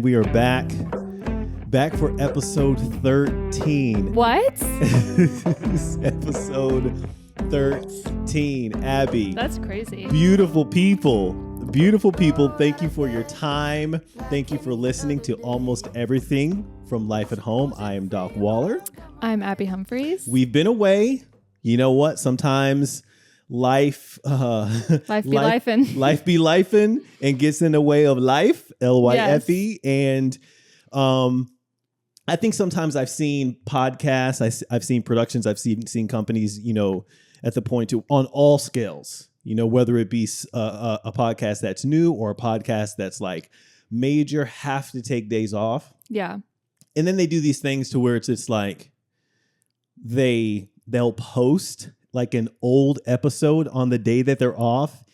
We are back for episode 13. What? Episode 13. Abby. That's crazy. Beautiful people. Thank you for your time. Thank you for listening to almost everything from LYFE At Home. I am Doc Waller. I'm Abby Humphries. We've been away. You know what? Sometimes life be lifing and gets in the way of life, LYFE. Yes. And I think sometimes I've seen podcasts, I've seen productions, I've seen companies, at the point on all scales, whether it be a podcast that's new or a podcast that's like major, have to take days off. Yeah. And then they do these things to where it's just like they'll post like an old episode on the day that they're off.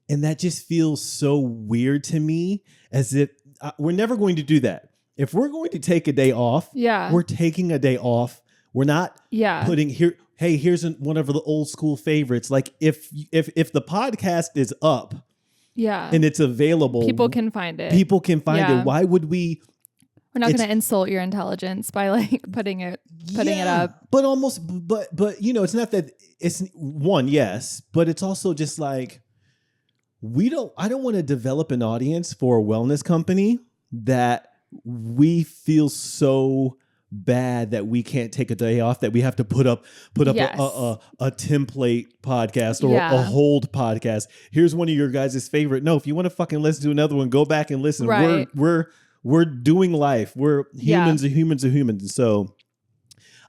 And that just feels so weird to me, as if we're never going to do that. If we're going to take a day off, we're taking a day off. We're not putting here, hey, here's one of the old school favorites. Like if the podcast is up and it's available, people can find it. Why would we? We're not going to insult your intelligence by like putting it up. But it's not that it's one, yes, but it's also just like I don't want to develop an audience for a wellness company that we feel so bad that we can't take a day off, that we have to put up a template podcast or a hold podcast. Here's one of your guys' favorite. No, if you want to fucking listen to another one, go back and listen. Right. We're doing life. We're humans and humans and humans. So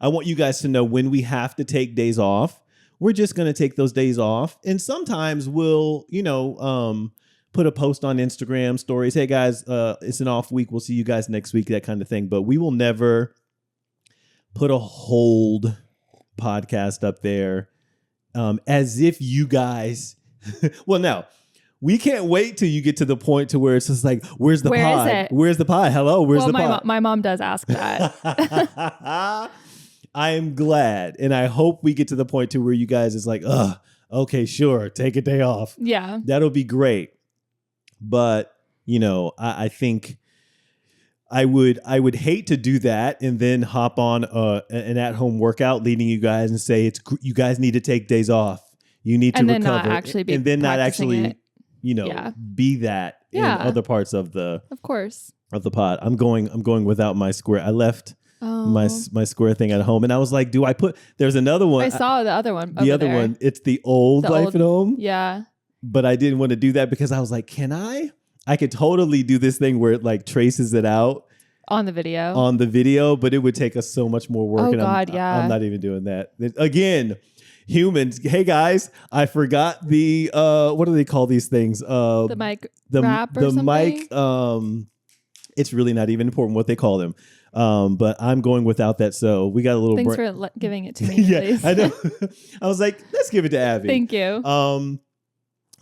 I want you guys to know when we have to take days off, we're just going to take those days off. And sometimes we'll, put a post on Instagram stories. Hey guys, it's an off week. We'll see you guys next week, that kind of thing. But we will never put a hold podcast up there as if you guys, well, now, we can't wait till you get to the point to where it's just like, where's the pod? Where is it? Where's the pod? Hello, where's the pod? My mom does ask that. I am glad, and I hope we get to the point to where you guys is like, okay, sure, take a day off. Yeah. That'll be great. But, I think I would hate to do that and then hop on an at-home workout leading you guys and say, you guys need to take days off. You need to recover. Not actually be and then not actually it. Be that in other parts of the pod. I'm going without my square. I left my square thing at home, and I was like, there's another one. I saw the other one. The other one, it's the old LYFE At Home. Yeah. But I didn't want to do that because I was like, can I? I could totally do this thing where it like traces it out on the video, but it would take us so much more work. I'm not even doing that. Again, humans. Hey guys, I forgot the what do they call these things? The mic wrap or something? Mic. It's really not even important what they call them. But I'm going without that. So we got a little. Thanks for giving it to me. Yeah, I know. I was like, let's give it to Abby. Thank you.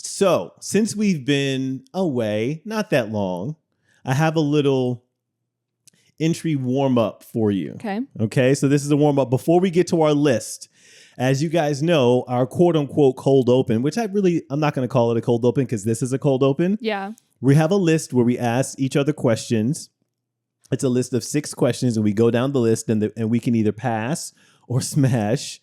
So since we've been away, not that long, I have a little entry warm up for you. Okay. So this is a warm up before we get to our list. As you guys know, our quote unquote cold open, which I'm not going to call it a cold open because this is a cold open. Yeah. We have a list where we ask each other questions. It's a list of 6 questions, and we go down the list and we can either pass or smash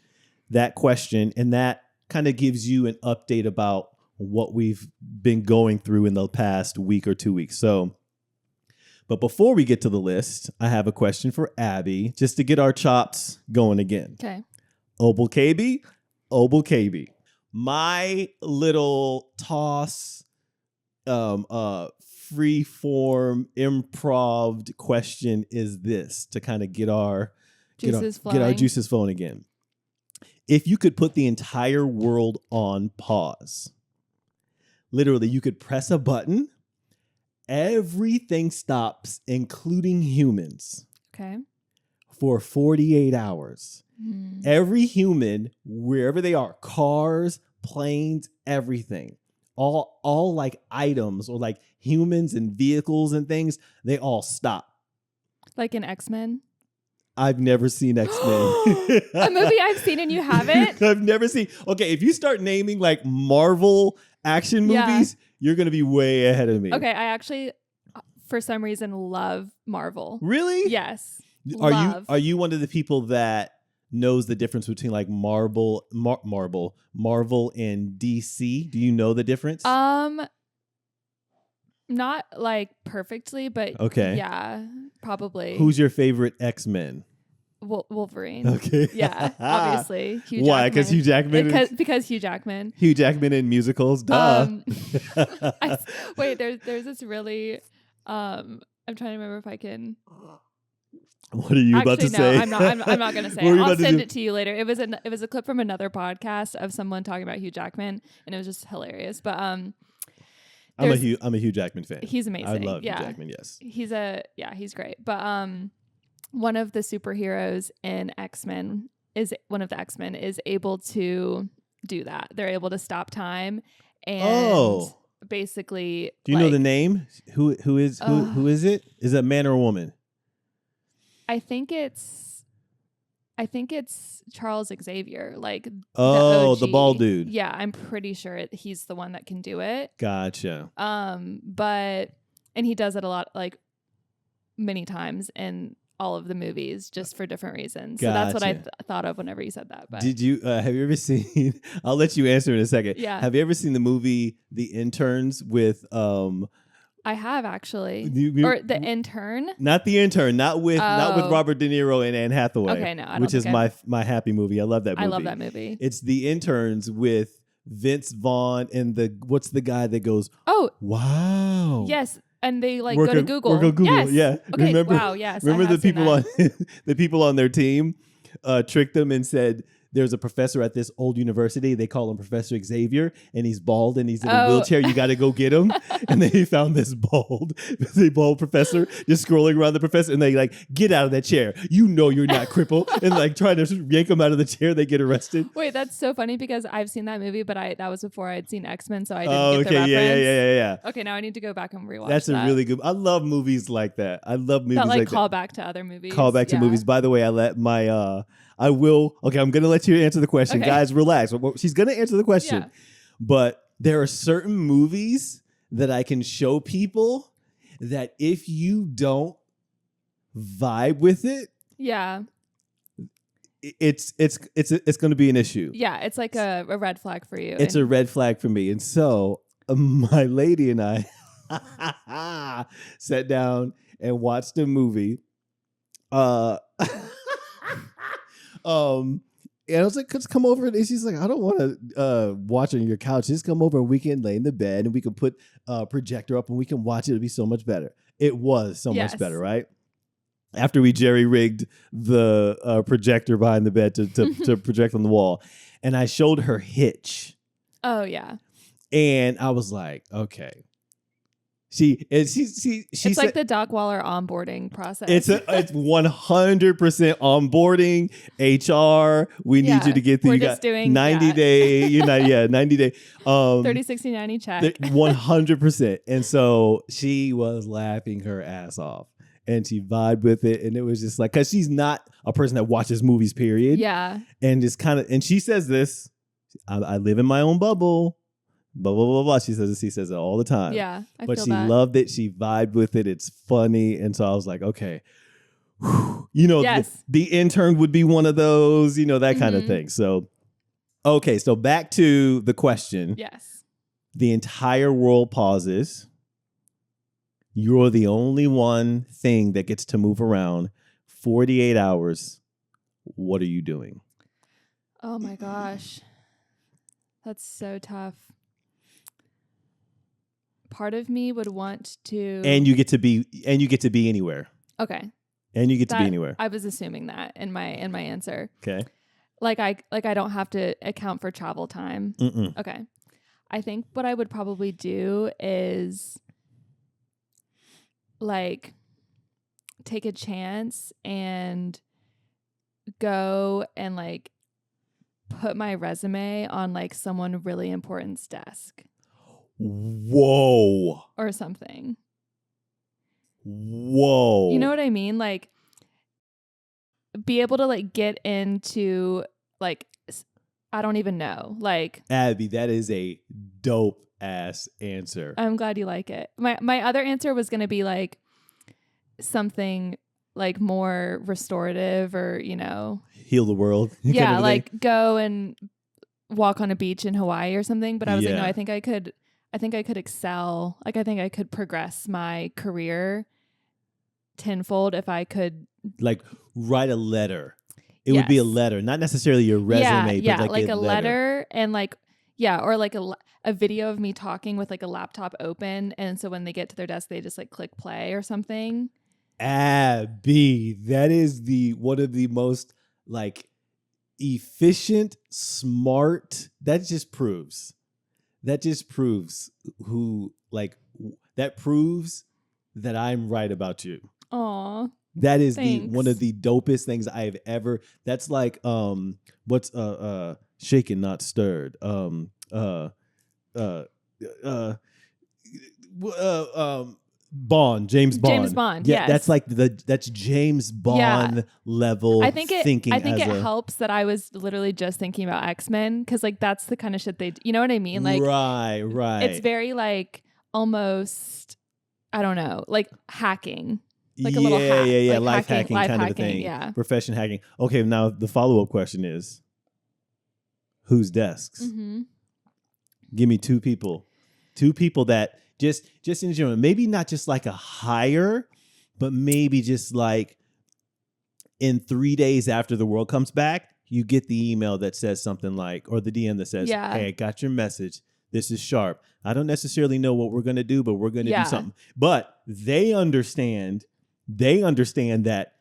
that question. And that kind of gives you an update about what we've been going through in the past week or 2 weeks. But before we get to the list, I have a question for Abby, just to get our chops going again. Okay. Obel KB. My little toss, free form, improv question is this, to kind of get our juices flowing again. If you could put the entire world on pause, literally, you could press a button, everything stops, including humans. Okay. For 48 hours. Every human, wherever they are, cars, planes, everything, all like items or like humans and vehicles and things, they all stop. Like in X-Men? I've never seen X-Men. A movie I've seen and you haven't? I've never seen. Okay, if you start naming like Marvel action movies, you're going to be way ahead of me. Okay, I actually for some reason love Marvel. Really? Yes. Are you one of the people that knows the difference between like Marvel and DC? Do you know the difference? Not like perfectly, but okay. Yeah, probably. Who's your favorite X-Men? Wolverine. Okay. Yeah, obviously. Hugh Why? Because Hugh Jackman. Because Hugh Jackman. Hugh Jackman in musicals. Duh. Wait, there's this really. I'm trying to remember if I can. What are you about to say? I'm not going to say it. I'll send it to you later. It was a clip from another podcast of someone talking about Hugh Jackman, and it was just hilarious. But I'm a Hugh Jackman fan. He's amazing. I love Hugh Jackman. Yes, he's great. But one of the superheroes in X-Men is able to do that. They're able to stop time and basically. Do you know the name? Who is it? Is it a man or a woman? I think it's Charles Xavier, like the bald dude. Yeah, I'm pretty sure he's the one that can do it. Gotcha. And he does it a lot, like many times in all of the movies, just for different reasons. Gotcha. So that's what I thought of whenever you said that. But did you have you ever seen? I'll let you answer in a second. Yeah. Have you ever seen the movie The Interns with I have actually. Or The Intern? Not The Intern, not with Robert De Niro and Anne Hathaway. Okay, no, I don't which is think my happy movie. I love that movie. I love that movie. It's The Interns with Vince Vaughn and what's the guy that goes, "Oh, wow." Yes, and they go to Google. Or go Google. Yes. Yeah. Okay. Wow, yes. Remember the people on their team tricked them and said, there's a professor at this old university. They call him Professor Xavier, and he's bald and he's in a wheelchair. You got to go get him. And they found this bald professor just scrolling around the professor, and they like, get out of that chair. You know you're not crippled, and like trying to yank him out of the chair. They get arrested. Wait, that's so funny because I've seen that movie, but that was before I'd seen X-Men, so I didn't get the reference. Yeah. Okay, now I need to go back and rewatch. That's a really good. I love movies like that. I love movies that like call back to other movies. Call back to movies. By the way, I will. Okay, I'm going to let you answer the question. Okay. Guys, relax. She's going to answer the question. Yeah. But there are certain movies that I can show people that if you don't vibe with it, yeah, it's going to be an issue. Yeah, it's like a red flag for you. It's a red flag for me. And so my lady and I sat down and watched a movie. And I was like, just come over. And she's like, I don't want to watch on your couch. Just come over and we can lay in the bed and we can put a projector up and we can watch it. It'll be so much better. It was so much better, right? After we jerry-rigged the projector behind the bed to project on the wall. And I showed her Hitch. Oh, yeah. And I was like, okay. She it's like the Doc Waller onboarding process. It's 100% onboarding. HR, we need you to get through. We're you just got doing 90 day, 90 day. 30, 60, 90 check. 100%. And so she was laughing her ass off and she vibed with it. And it was just like, cause she's not a person that watches movies, period. Yeah. And just and she says this, I live in my own bubble. Blah, blah, blah, blah. She says it all the time. Yeah, but she loved it. She vibed with it. It's funny. And so I was like, okay, yes. the Intern would be one of those, that kind of thing. So, okay. So back to the question. Yes. The entire world pauses. You're the only one thing that gets to move around 48 hours. What are you doing? Oh my gosh. That's so tough. Part of me would want to, and you get to be anywhere. Okay. And you get to be anywhere. I was assuming that in my answer. Okay. Like I don't have to account for travel time. Mm-mm. Okay. I think what I would probably do is like take a chance and go and like put my resume on like someone really important's desk. Whoa. Or something. Whoa. You know what I mean? Like be able to like get into like, I don't even know. Like Abby, that is a dope ass answer. I'm glad you like it. My other answer was going to be like something like more restorative or, heal the world. Yeah, kind of like go and walk on a beach in Hawaii or something. But I was like, no, I think I could excel. Like, I think I could progress my career tenfold if I could like write a letter. It would be a letter, not necessarily your resume, but like a letter and like, or like a video of me talking with like a laptop open. And so when they get to their desk, they just like click play or something. Abby, that is one of the most like efficient, smart. That just proves who like that proves that I'm right about you. Aw. That is one of the dopest things I've ever. That's like what's shaken not stirred. Bond, James Bond. James Bond. Yeah, yes. that's like that's James Bond level thinking. I think it helps that I was literally just thinking about X-Men because like that's the kind of shit you know what I mean? Like right. It's very like almost I don't know, like hacking. Like a little hack. Yeah. Like life hacking kind of a thing. Yeah. Profession hacking. Okay, now the follow-up question is whose desks? Mm-hmm. Give me two people that just in general, maybe not just like a hire, but maybe just like in 3 days after the world comes back, you get the email that says something like, or the DM that says, hey, I got your message. This is sharp. I don't necessarily know what we're going to do, but we're going to do something. But they understand that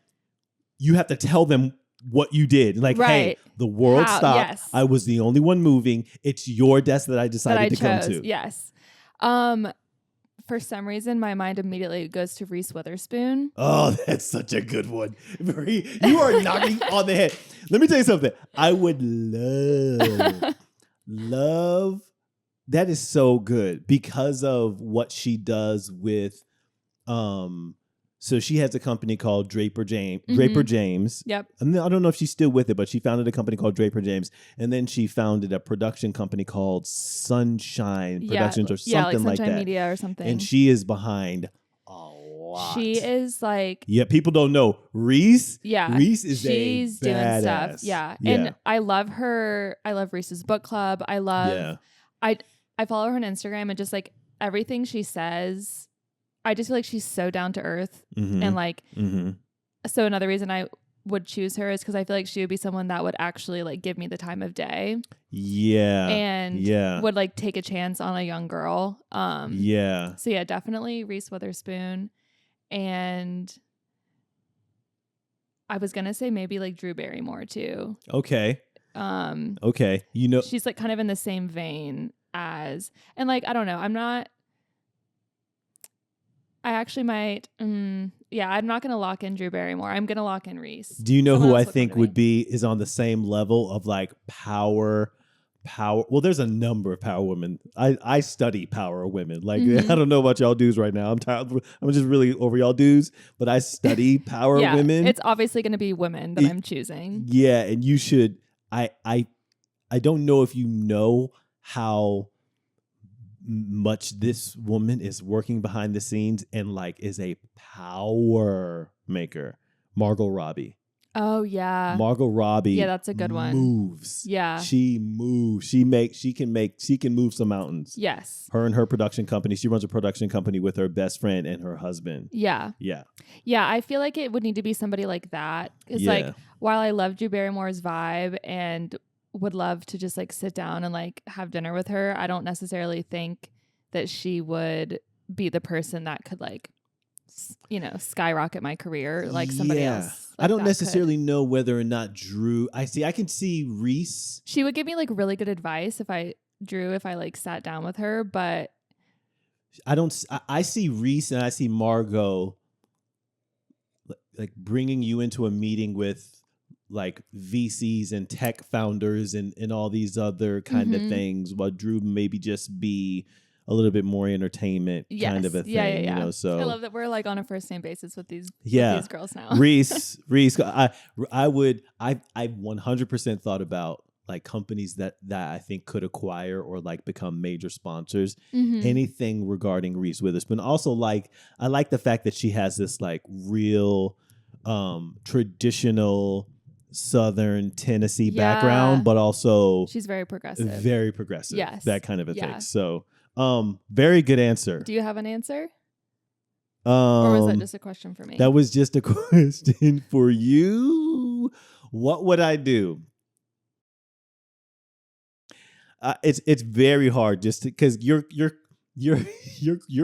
you have to tell them what you did. Like, hey, the world stopped. Yes. I was the only one moving. It's your desk that I decided to come to. Yes. For some reason, my mind immediately goes to Reese Witherspoon. Oh, that's such a good one. You are knocking on the head. Let me tell you something. I would love. That is so good because of what she does with, so she has a company called Draper James. Yep. I don't know if she's still with it, but she founded a company called Draper James, and then she founded a production company called Sunshine Productions or something like Sunshine that. Media or something. And she is behind a lot. She is like, people don't know Reese. Yeah, Reese is she's doing badass. stuff. Yeah, and I love her. I love Reese's book club. I love. I follow her on Instagram and just like everything she says. I just feel like she's so down to earth and like, so another reason I would choose her is because I feel like she would be someone that would actually like give me the time of day. Yeah. And would like take a chance on a young girl. So yeah, definitely Reese Witherspoon. And I was going to say maybe like Drew Barrymore too. Okay. Okay. She's like kind of in the same vein as, and like, I don't know. I actually might. I'm not going to lock in Drew Barrymore. I'm going to lock in Reese. Do you know who I think is on the same level of like power? Well, there's a number of power women. I study power women. Like, I don't know about y'all dudes right now. I'm tired. I'm just really over y'all dudes, but I study power women. It's obviously going to be women that I'm choosing. Yeah. And you should, I don't know if you know how much this woman is working behind the scenes and like is a power maker. Margot Robbie. Oh yeah. Margot Robbie. Yeah, that's a good one. Moves. Yeah. She moves. She can move some mountains. Yes. Her and her production company. She runs a production company with her best friend and her husband. Yeah. Yeah. Yeah, I feel like it would need to be somebody like that. It's like while I love Drew Barrymore's vibe and would love to just like sit down and like have dinner with her, I don't necessarily think that she would be the person that could like skyrocket my career like somebody else. Like I don't necessarily know whether or not Drew. I can see Reese. She would give me like really good advice if I like sat down with her, but I see Reese and I see Margot like bringing you into a meeting with like VCs and tech founders and all these other kind of things, while Drew maybe just be a little bit more entertainment kind of a thing. Yeah. So I love that we're like on a first name basis with these girls now. Reese, I've 100% thought about like companies that I think could acquire or like become major sponsors. Mm-hmm. Anything regarding Reese Witherspoon. Also, like I like the fact that she has this like real traditional Southern Tennessee background, but also she's very progressive. Very progressive. Yes. That kind of a thing. So very good answer. Do you have an answer? Or was that just a question for me? That was just a question for you. What would I do? It's very hard just because your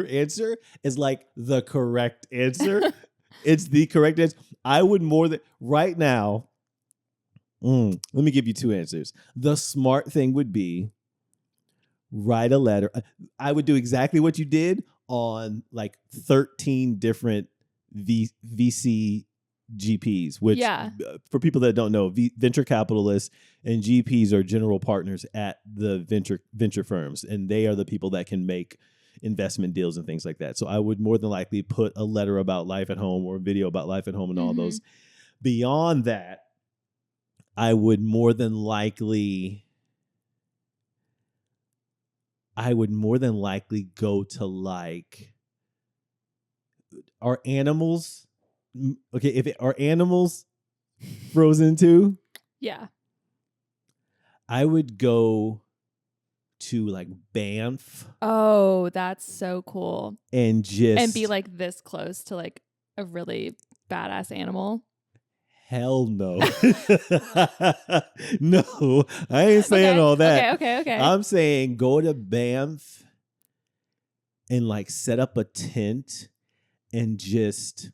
answer is like the correct answer. It's the correct answer. I would more than right now. Let me give you two answers. The smart thing would be write a letter. I would do exactly what you did on like 13 different VC GPs, which for people that don't know, venture capitalists and GPs are general partners at the venture firms, and they are the people that can make investment deals and things like that. So I would more than likely put a letter about life at home or a video about life at home and all those. Beyond that, I would more than likely go to like, are animals okay? Are animals frozen too? Yeah. I would go to like Banff. Oh, that's so cool. And be like this close to like a really badass animal. Hell no. No, I ain't saying all that. Okay. I'm saying go to Banff and like set up a tent and just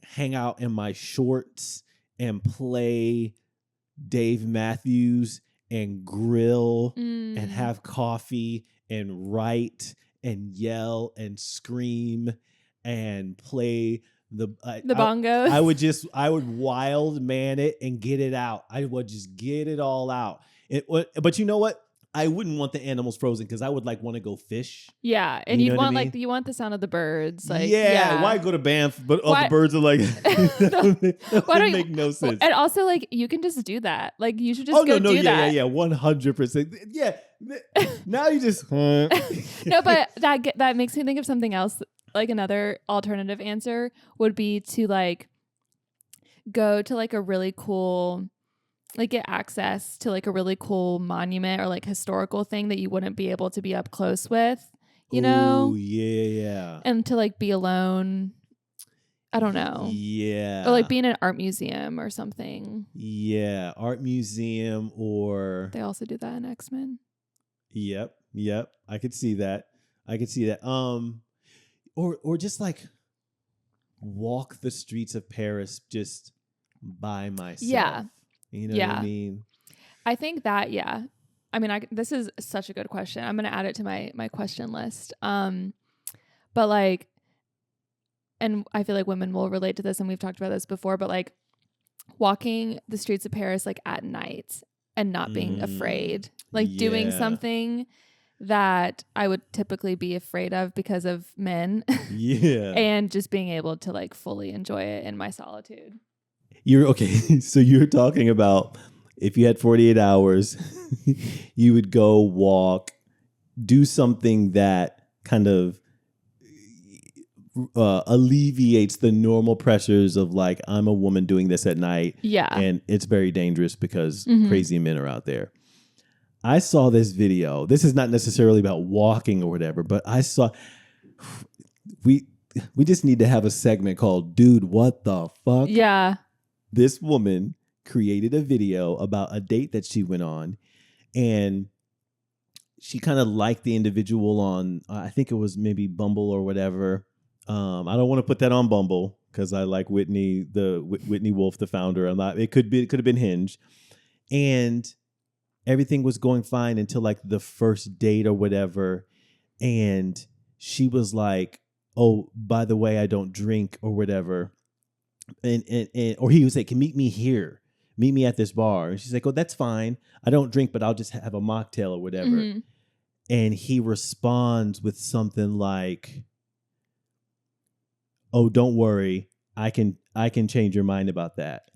hang out in my shorts and play Dave Matthews and grill and have coffee and write and yell and scream and play the bongos. I would wild man it and get it out. I would just get it all out. But you know what? I wouldn't want the animals frozen because I would like want to go fish. Yeah, and you'd want like you want the sound of the birds. Like why go to Banff? But all the birds are like that would make no sense. And also like you can just do that. Like you should just do that. Yeah, 100%. Yeah. Now you just no, but that makes me think of something else. Like another alternative answer would be to like go to like a really cool, like get access to like a really cool monument or like historical thing that you wouldn't be able to be up close with, you know? Yeah. And to like be alone. I don't know. Yeah. Or like be in an art museum or something. Yeah. Art museum or. They also do that in X-Men. Yep. I could see that. Or just like walk the streets of Paris just by myself. Yeah. You know what I mean? I think that, yeah. I mean, this is such a good question. I'm going to add it to my question list. But like, and I feel like women will relate to this, and we've talked about this before, but like walking the streets of Paris like at night and not being afraid, like doing something that I would typically be afraid of because of men. Yeah. And just being able to like fully enjoy it in my solitude. You're okay. So you're talking about if you had 48 hours, you would go walk, do something that kind of alleviates the normal pressures of like, I'm a woman doing this at night. Yeah. And it's very dangerous because crazy men are out there. I saw this video. This is not necessarily about walking or whatever, but I saw we just need to have a segment called Dude, What the Fuck? Yeah. This woman created a video about a date that she went on, and she kind of liked the individual on, I think it was maybe Bumble or whatever. I don't want to put that on Bumble because I like Whitney Wolf, the founder. It could have been Hinge, and everything was going fine until like the first date or whatever, and she was like, "Oh, by the way, I don't drink," or whatever. And or he was like, "Can meet me here, meet me at this bar." And she's like, "Oh, that's fine. I don't drink, but I'll just have a mocktail or whatever." Mm-hmm. And he responds with something like, "Oh, don't worry. I can change your mind about that."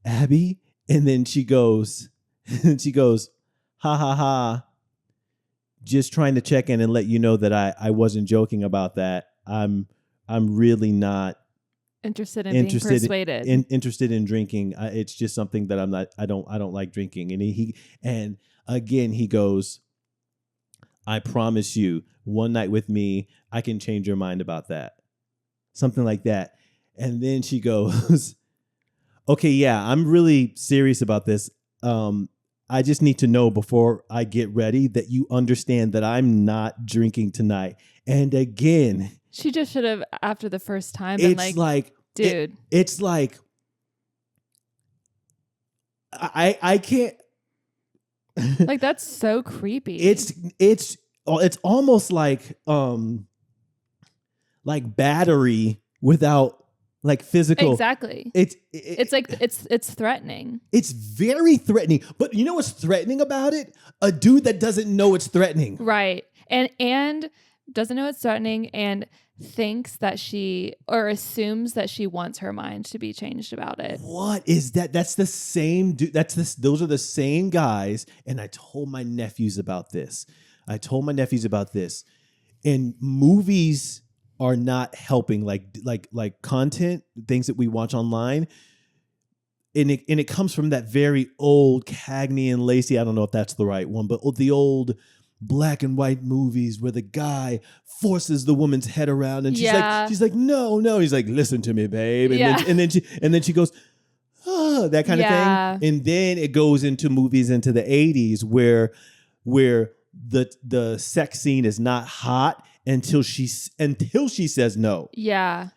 Abby, And then she goes, ha ha ha. Just trying to check in and let you know that I wasn't joking about that. I'm really not interested in being persuaded. Interested in drinking. It's just something that I'm not. I don't like drinking. And again he goes, I promise you, one night with me, I can change your mind about that. Something like that. And then she goes, okay, yeah, I'm really serious about this. I just need to know before I get ready that you understand that I'm not drinking tonight. And again, she just should have, after the first time, been like, dude. It's like, I can't. Like, that's so creepy. It's almost like battery without like physical. Exactly. It's like it's threatening. It's very threatening. But you know what's threatening about it? A dude that doesn't know it's threatening. Right. And doesn't know it's threatening and thinks that or assumes that she wants her mind to be changed about it. What is that? That's the same dude. Those are the same guys. And I told my nephews about this. And movies are not helping, like content, things that we watch online. And it comes from that very old Cagney and Lacey. I don't know if that's the right one, but the old black and white movies where the guy forces the woman's head around and she's like, no. He's like, listen to me, babe. And then she goes, oh, that kind of thing. And then it goes into movies into the 80s where the sex scene is not hot until she says no. Yeah.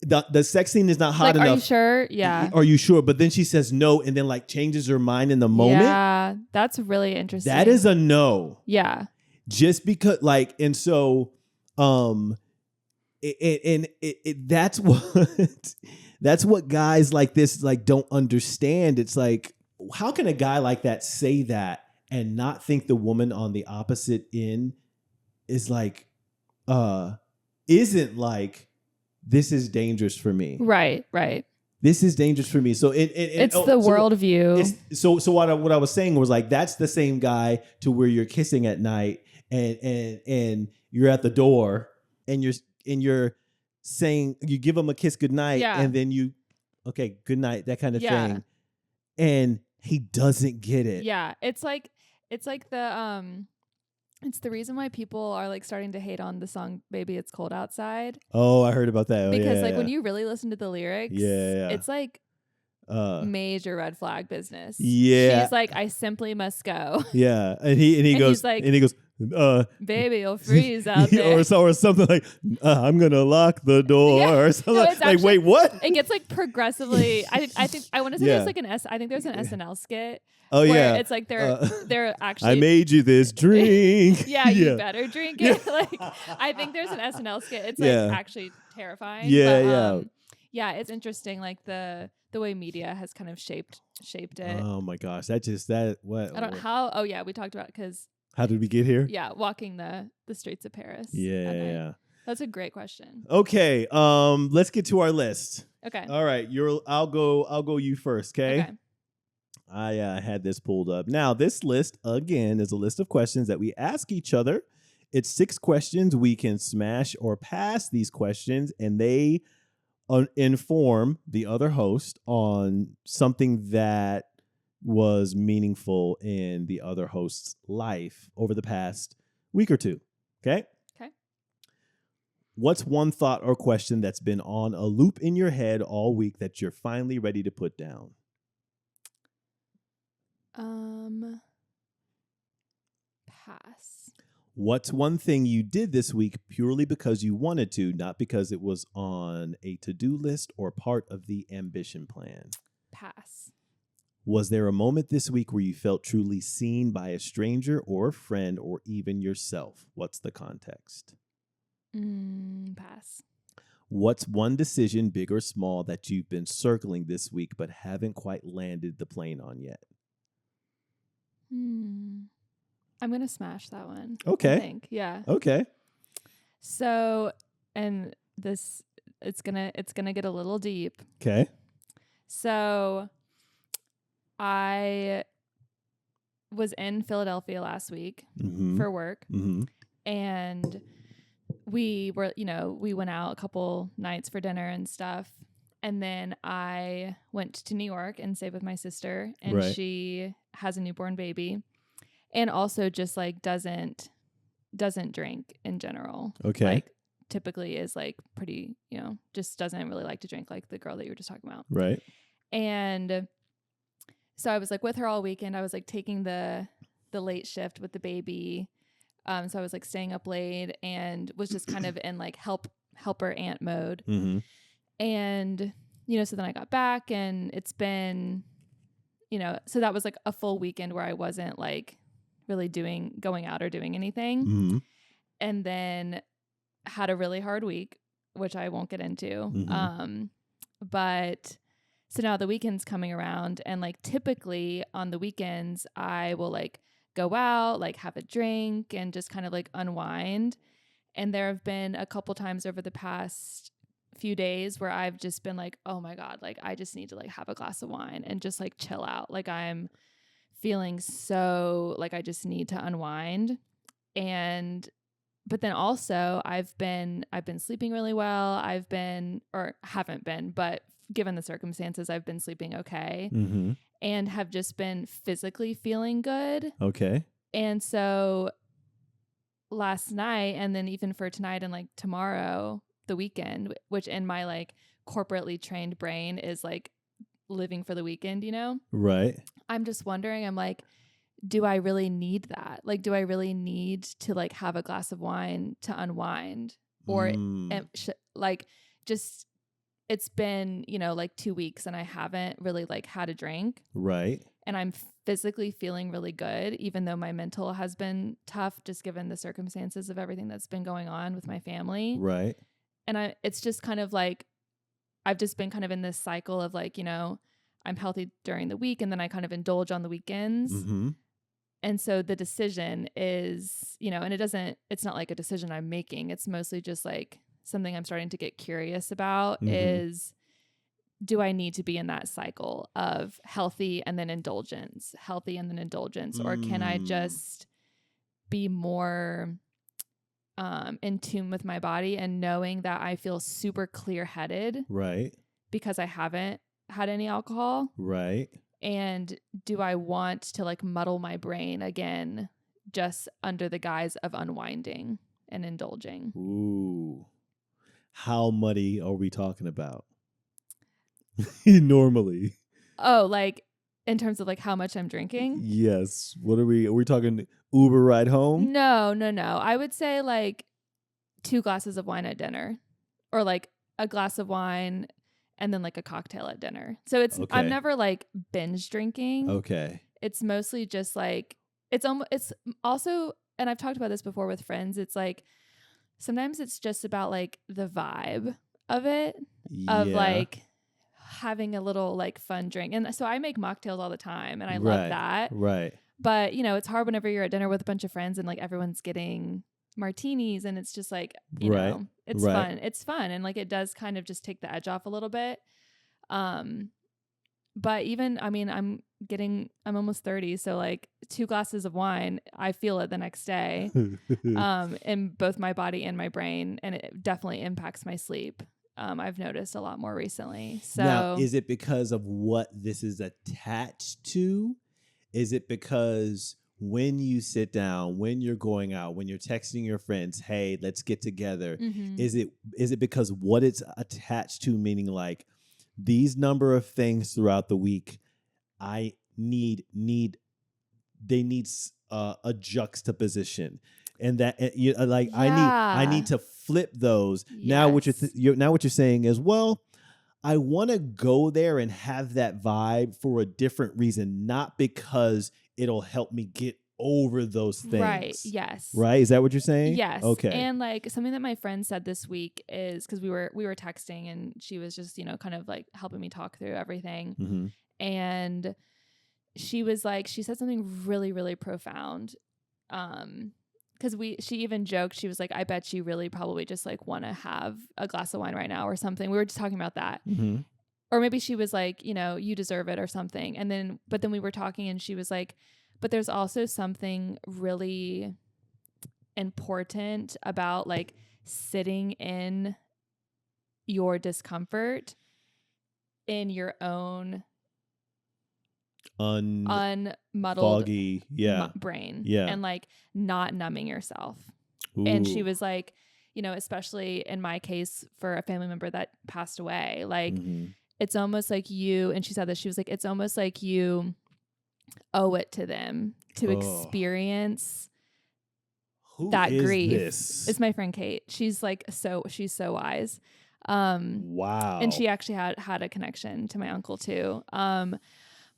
The sex scene is not hot enough. Are you sure? Yeah. Are you sure? But then she says no and then like changes her mind in the moment. Yeah. That's really interesting. That is a no. Yeah. Just because and so that's what guys like this like don't understand. It's like, how can a guy like that say that and not think the woman on the opposite end is like isn't like, this is dangerous for me. Right. This is dangerous for me. So it's the worldview. So what I was saying was like, that's the same guy to where you're kissing at night and you're at the door and you're saying, you give him a kiss goodnight and then you, okay, good night, that kind of thing. And he doesn't get it. Yeah. It's like it's the reason why people are like starting to hate on the song Baby It's Cold Outside. Oh, I heard about that. Because when you really listen to the lyrics, it's like major red flag business. Yeah. She's like, I simply must go. Yeah. And he goes, baby, you'll freeze out there. or something like, I'm gonna lock the door or something. No, like, wait, what? It gets like progressively. I think I want to say there's like I think there's an SNL skit. Oh where it's like they're actually, I made you this drink. You better drink it. Like, I think there's an SNL skit. It's like actually terrifying. Yeah, it's interesting, like the way media has kind of shaped it. Oh my gosh, what? I don't know how. Oh yeah, we talked about because. How did we get here? Yeah, walking the streets of Paris. Yeah. That's a great question. Okay, let's get to our list. Okay. All right, I'll go you first, okay? I had this pulled up. Now, this list, again, is a list of questions that we ask each other. It's 6 questions. We can smash or pass these questions, and they inform the other host on something that was meaningful in the other host's life over the past week or two. Okay? Okay. What's one thought or question that's been on a loop in your head all week that you're finally ready to put down? Pass. What's one thing you did this week purely because you wanted to, not because it was on a to-do list or part of the ambition plan? Pass. Was there a moment this week where you felt truly seen by a stranger or a friend or even yourself? What's the context? Pass. What's one decision, big or small, that you've been circling this week but haven't quite landed the plane on yet? I'm going to smash that one. Okay. I think. Yeah. Okay. So, and this, it's going to get a little deep. Okay. So, I was in Philadelphia last week for work, and we were, we went out a couple nights for dinner and stuff. And then I went to New York and stayed with my sister, and she has a newborn baby, and also just like doesn't drink in general. Okay. Like typically is like pretty, just doesn't really like to drink, like the girl that you were just talking about. Right. And so I was like with her all weekend. I was like taking the late shift with the baby. So I was like staying up late and was just kind of in like helper aunt mode. Mm-hmm. And, so then I got back, and it's been, so that was like a full weekend where I wasn't like really going out or doing anything. Mm-hmm. And then had a really hard week, which I won't get into. Mm-hmm. But so now the weekend's coming around, and like typically on the weekends, I will like go out, like have a drink and just kind of like unwind. And there have been a couple times over the past few days where I've just been like, oh my God, like I just need to like have a glass of wine and just like chill out. Like I'm feeling so like I just need to unwind. But then also I've been sleeping really well. Haven't been, but given the circumstances, I've been sleeping okay, and have just been physically feeling good. Okay. And so last night, and then even for tonight and like tomorrow, the weekend, which in my like corporately trained brain is like living for the weekend, Right. I'm just wondering, I'm like, do I really need that? Like, do I really need to like have a glass of wine to unwind? Or like just, it's been, like 2 weeks and I haven't really like had a drink. Right. And I'm physically feeling really good, even though my mental has been tough, just given the circumstances of everything that's been going on with my family. Right. And it's just kind of like, I've just been kind of in this cycle of like, I'm healthy during the week and then I kind of indulge on the weekends. Mm-hmm. And so the decision is, and it's not like a decision I'm making. It's mostly just like something I'm starting to get curious about is, do I need to be in that cycle of healthy and then indulgence, or can I just be more in tune with my body and knowing that I feel super clear-headed, right? Because I haven't had any alcohol, right? And do I want to like muddle my brain again, just under the guise of unwinding and indulging? Ooh, how muddy are we talking about? Normally. Oh, like in terms of like how much I'm drinking? Yes. What are we talking Uber ride home? No. I would say like 2 glasses of wine at dinner, or like a glass of wine and then like a cocktail at dinner. So it's, okay. I'm never like binge drinking. Okay. It's mostly just like, it's also, and I've talked about this before with friends. It's like, sometimes it's just about like the vibe of it, of like having a little like fun drink. And so I make mocktails all the time and I love that. Right. But it's hard whenever you're at dinner with a bunch of friends and like everyone's getting martinis and it's just like, you know, it's fun. It's fun. And like, it does kind of just take the edge off a little bit. But even, I mean, I'm almost 30. So like 2 glasses of wine, I feel it the next day, in both my body and my brain. And it definitely impacts my sleep. I've noticed a lot more recently. So now, is it because of what this is attached to? Is it because when you sit down, when you're going out, when you're texting your friends, hey, let's get together, is it because what it's attached to, meaning like these number of things throughout the week, I need a juxtaposition, and that I need to flip those. Yes. Now what you're saying is, well, I want to go there and have that vibe for a different reason, not because it'll help me get over those things. Right. Yes. Right. Is that what you're saying? Yes. Okay. And like something that my friend said this week is, because we were texting and she was just, kind of like helping me talk through everything. And she was like, she said something really, really profound. Because she even joked, she was like, I bet you really probably just like want to have a glass of wine right now or something. We were just talking about that. or maybe she was like, you deserve it or something. But then we were talking and she was like, but there's also something really important about like sitting in your discomfort in your own unmuddled foggy brain yeah and like not numbing yourself. Ooh. And she was like, especially in my case for a family member that passed away, like it's almost like and she said that she was like, it's almost like you owe it to them to experience that grief. This? It's my friend Kate. She's like she's so wise. Wow. And she actually had a connection to my uncle too.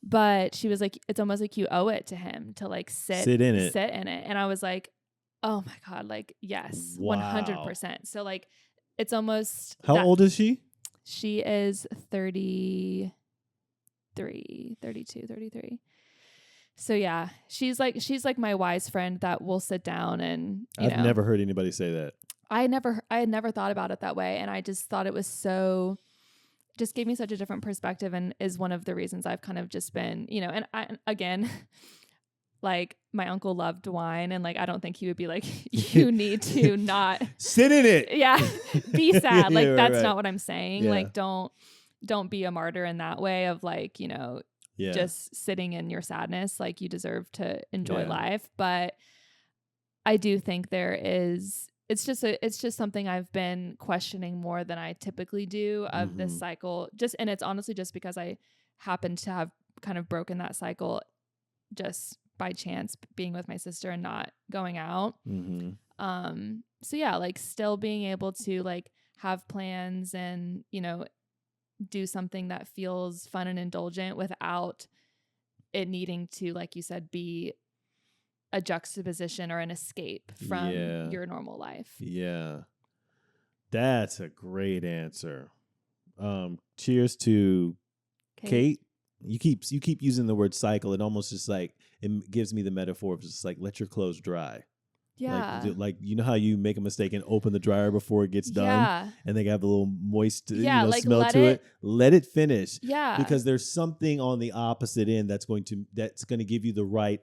But she was like, it's almost like you owe it to him to like sit in it. And I was like, oh my God, like yes, 100%. So like it's almost how old is she? She is 32, 33. So yeah, she's like my wise friend that will sit down and I've never heard anybody say that. I had never thought about it that way, and I just thought it was just gave me such a different perspective, and is one of the reasons I've kind of just been, and again, like my uncle loved wine, and like I don't think he would be like, you need to not sit in it. Yeah, be sad. Like yeah, that's right. not what I'm saying. Yeah. Like don't be a martyr in that way of like, just sitting in your sadness. Like you deserve to enjoy life. But I do think it's just something I've been questioning more than I typically do of this cycle. And it's honestly just because I happen to have kind of broken that cycle just by chance being with my sister and not going out. So yeah, like still being able to like have plans and, do something that feels fun and indulgent without it needing to, like you said, be a juxtaposition or an escape from your normal life. Yeah. That's a great answer. Cheers to Kate. You keep using the word cycle. It almost just like, it gives me the metaphor of just like, let your clothes dry. Yeah. Like you know how you make a mistake and open the dryer before it gets done and they have a little moist like smell to it. Let it finish. Yeah. Because there's something on the opposite end that's going to give you the right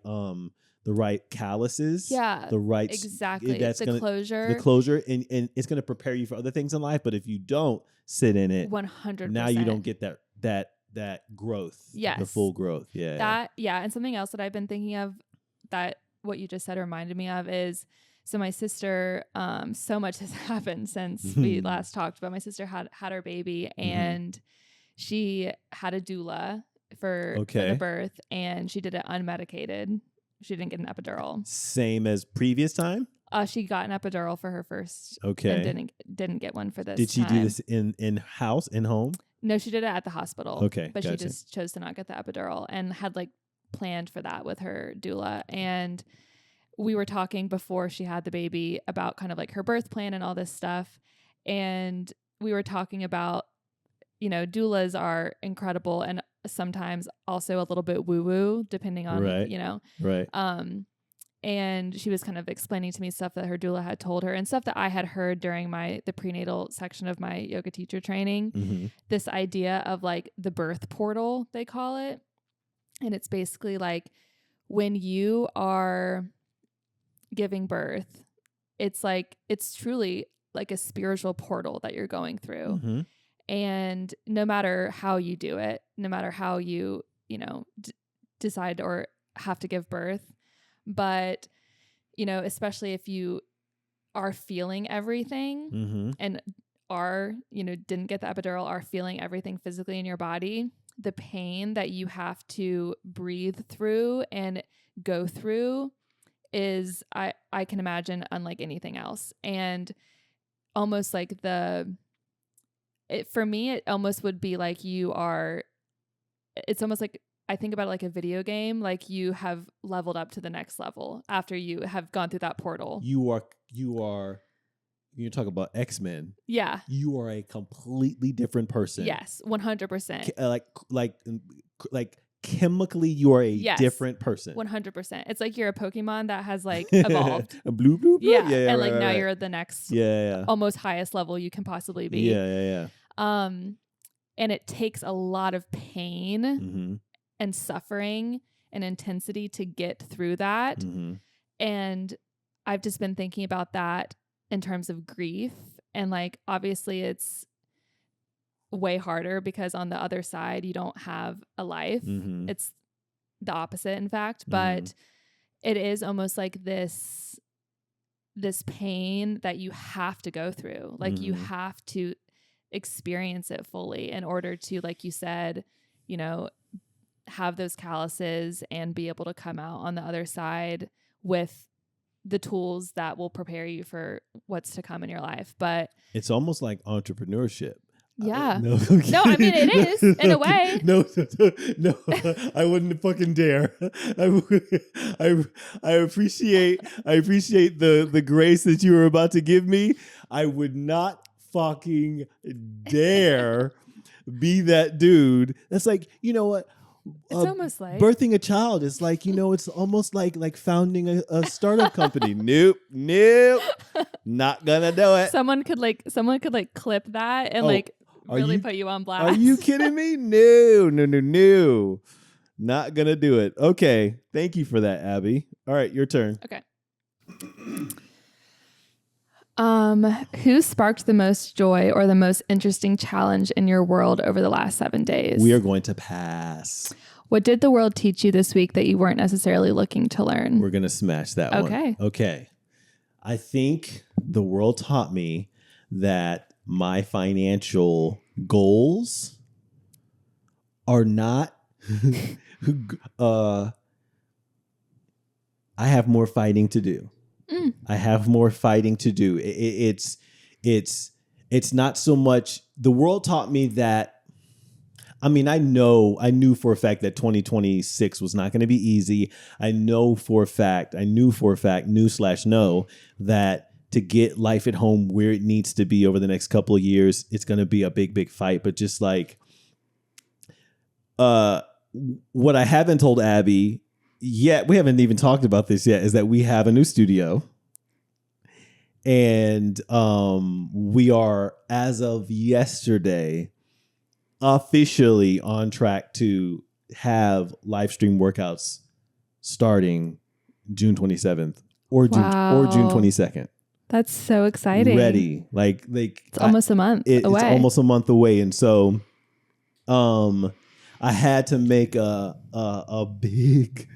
calluses. Yeah. The right exactly. The closure and it's going to prepare you for other things in life, but if you don't sit in it, 100%. now you don't get that growth. Yes. The full growth. Yeah. And something else that I've been thinking of that what you just said reminded me of is, so my sister, so much has happened since we last talked, but my sister had her baby and she had a doula for the birth, and she did it unmedicated. She didn't get an epidural. Same as previous time? She got an epidural for her first. Okay. And didn't get one for this Did she time. do this in home? No, she did it at the hospital. Okay. But she just chose to not get the epidural and had like planned for that with her doula. And we were talking before she had the baby about kind of like her birth plan and all this stuff. And we were talking about, doulas are incredible and sometimes also a little bit woo-woo depending on, Right. And she was kind of explaining to me stuff that her doula had told her and stuff that I had heard during the prenatal section of my yoga teacher training. This idea of like the birth portal, they call it. And it's basically like when you are giving birth, it's truly like a spiritual portal that you're going through. And no matter how you do it, no matter how you, decide or have to give birth, but, especially if you are feeling everything and didn't get the epidural, are feeling everything physically in your body, the pain that you have to breathe through and go through is, I can imagine, unlike anything else. And almost like for me, it almost would be like it's almost like, I think about it like a video game, like you have leveled up to the next level after you have gone through that portal. You talk about X-Men. Yeah. You are a completely different person. Yes, 100%. Like chemically, you are a different person. 100%. It's like you're a Pokemon that has like evolved. Blue, blue, blue. Yeah. And like now you're at the next almost highest level you can possibly be. Yeah. And it takes a lot of pain Mm-hmm. and suffering and intensity to get through that. Mm-hmm. And I've just been thinking about that in terms of grief. And like, obviously it's way harder because on the other side, you don't have a life. Mm-hmm. It's the opposite, in fact, Mm-hmm. but it is almost like this pain that you have to go through. Like you Mm-hmm. have to experience it fully in order to, like you said, you know, have those calluses and be able to come out on the other side with the tools that will prepare you for what's to come in your life. But it's almost like entrepreneurship. yeah. No, no, I mean, it is in a way. No, I wouldn't fucking dare. I appreciate the grace that you were about to give me. I would not fucking dare be that dude. That's like, you know what? It's almost like birthing a child is like, you know, it's almost like founding a startup company. Nope, not gonna do it. Someone could clip that and really put you on blast. Are you kidding me? No. Not gonna do it. Okay. Thank you for that, Abby. All right, your turn. Okay. Who sparked the most joy or the most interesting challenge in your world over the last 7 days? We are going to pass. What did the world teach you this week that you weren't necessarily looking to learn? We're going to smash that one. Okay. I think the world taught me that my financial goals are not I have more fighting to do. I have more fighting to do. It's not so much. The world taught me that. I mean, I knew for a fact that 2026 was not going to be easy. I knew for a fact, know that to get life at home where it needs to be over the next couple of years, it's going to be a big, big fight. But just like, what I haven't told Abby yet, we haven't even talked about this yet, is that we have a new studio. And we are, as of yesterday, officially on track to have live stream workouts starting June 27th or June 22nd. That's so exciting. Ready. Like it's almost a month away. It's almost a month away. And so I had to make a big,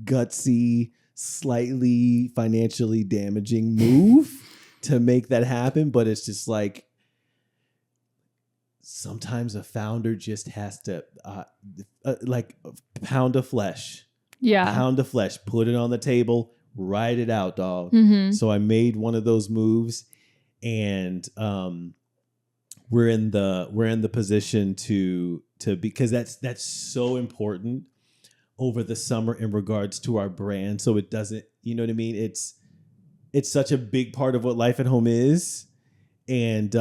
gutsy, slightly financially damaging move to make that happen. But it's just like, sometimes a founder just has to like pound of flesh. Yeah. Pound of flesh, put it on the table, write it out, dog. Mm-hmm. So I made one of those moves, and we're in the position to because that's so important over the summer in regards to our brand. So it doesn't, you know what I mean? It's such a big part of what Life at Home is. And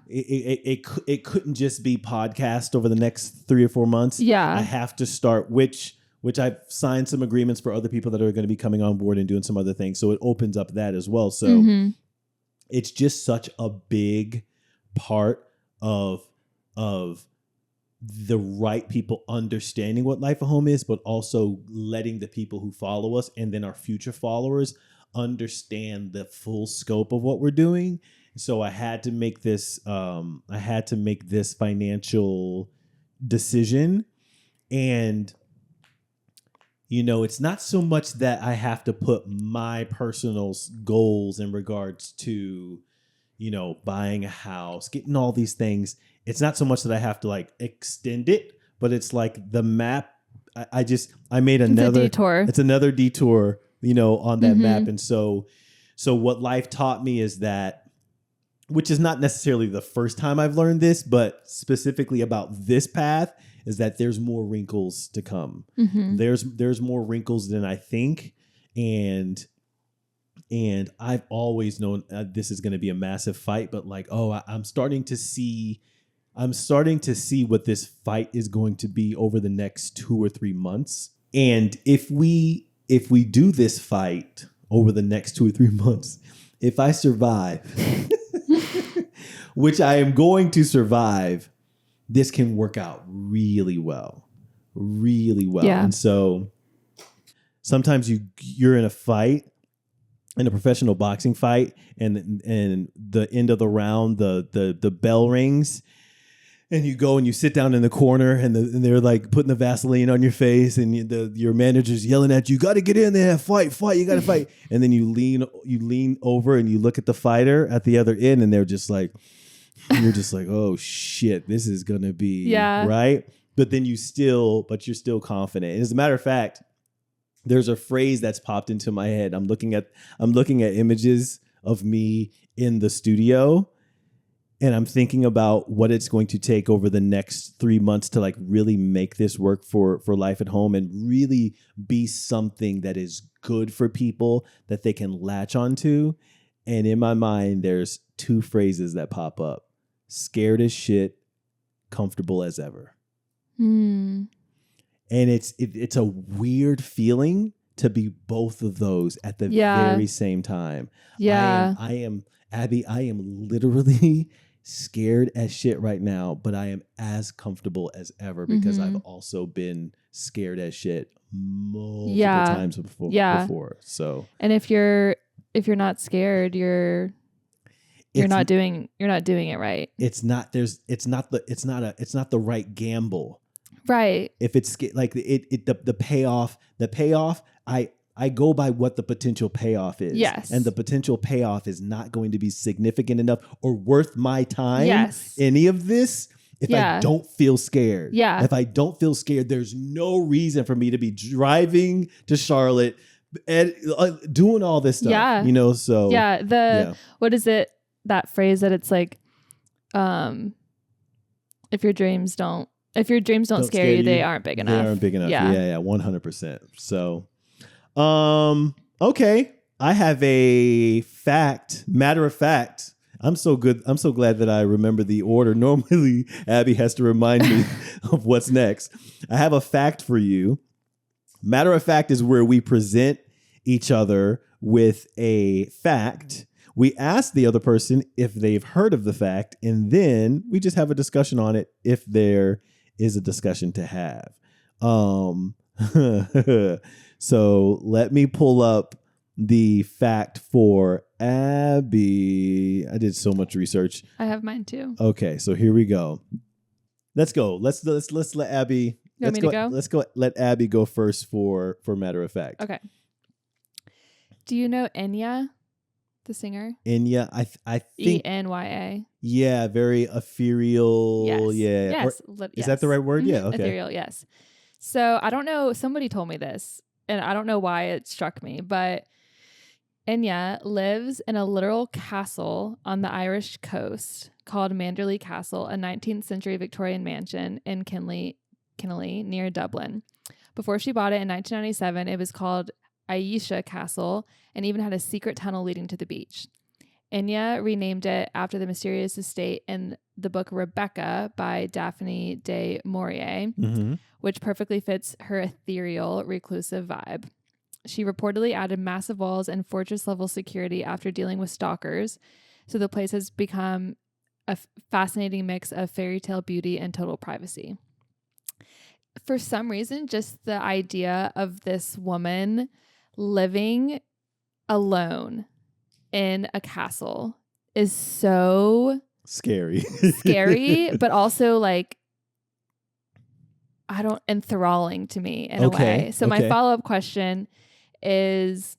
it couldn't just be podcast over the next 3 or 4 months. Yeah, I have to start, which I've signed some agreements for other people that are going to be coming on board and doing some other things. So it opens up that as well. So it's just such a big part of the right people understanding what Life at Home is, but also letting the people who follow us and then our future followers understand the full scope of what we're doing. So I had to make this financial decision. And, you know, it's not so much that I have to put my personal goals in regards to, you know, buying a house, getting all these things. It's not so much that I have to like extend it, but it's like the map. I made another detour. It's another detour, you know, on that map. And so what life taught me is that, which is not necessarily the first time I've learned this, but specifically about this path, is that there's more wrinkles to come. Mm-hmm. There's more wrinkles than I think. And I've always known this is going to be a massive fight, but like, I'm starting to see what this fight is going to be over the next 2 or 3 months. And if we do this fight over the next 2 or 3 months, if I survive, which I am going to survive, this can work out really well. Yeah. And so sometimes you're in a fight, in a professional boxing fight, and the end of the round, the bell rings, and you go and you sit down in the corner, and they're like putting the Vaseline on your face, and your manager's yelling at you, "Got to get in there, fight, you got to fight." And then you lean over and you look at the fighter at the other end, and they're just like, you're just like, "Oh shit, this is gonna be right." But then you're still confident. And as a matter of fact, there's a phrase that's popped into my head. I'm looking at images of me in the studio, and I'm thinking about what it's going to take over the next 3 months to like really make this work for Life at Home and really be something that is good for people that they can latch onto. And in my mind, there's 2 phrases that pop up: scared as shit, comfortable as ever. And it's a weird feeling to be both of those at the very same time. Yeah. I am Abby. I am literally scared as shit right now, but I am as comfortable as ever because I've also been scared as shit multiple times before. So, and if you're not scared, you're not doing it right. It's not the right gamble. Right. If it's like the payoff, I go by what the potential payoff is. Yes. And the potential payoff is not going to be significant enough or worth my time. Any of this, if I don't feel scared. Yeah. If I don't feel scared, there's no reason for me to be driving to Charlotte and doing all this stuff. Yeah. You know, so. What is it? That phrase that it's like, if your dreams don't scare you, they aren't big enough. They aren't big enough. Yeah, 100%. So, okay. I have a fact. Matter of fact, I'm so glad that I remember the order. Normally, Abby has to remind me of what's next. I have a fact for you. Matter of fact is where we present each other with a fact. We ask the other person if they've heard of the fact, and then we just have a discussion on it if there is a discussion to have. So let me pull up the fact for Abby. I did so much research. I have mine too. Okay, so here we go. Let's go. Let's let Abby. You want me to go? Let's go. Let Abby go first for matter of fact. Okay. Do you know Enya, the singer? Enya, I think Enya. Yeah, very ethereal. Yes. Yeah. Yes. Is that the right word? Yeah. Okay. Ethereal. Yes. So I don't know. Somebody told me this, and I don't know why it struck me, but Enya lives in a literal castle on the Irish coast called Manderley Castle, a 19th century Victorian mansion in Kinley near Dublin. Before she bought it in 1997, it was called Aisha Castle and even had a secret tunnel leading to the beach. Enya renamed it after the mysterious estate in the book Rebecca by Daphne de Maurier, which perfectly fits her ethereal, reclusive vibe. She reportedly added massive walls and fortress-level security after dealing with stalkers, so the place has become a fascinating mix of fairy tale beauty and total privacy. For some reason, just the idea of this woman living alone in a castle is so scary, but also like enthralling to me in a way. So my follow-up question is,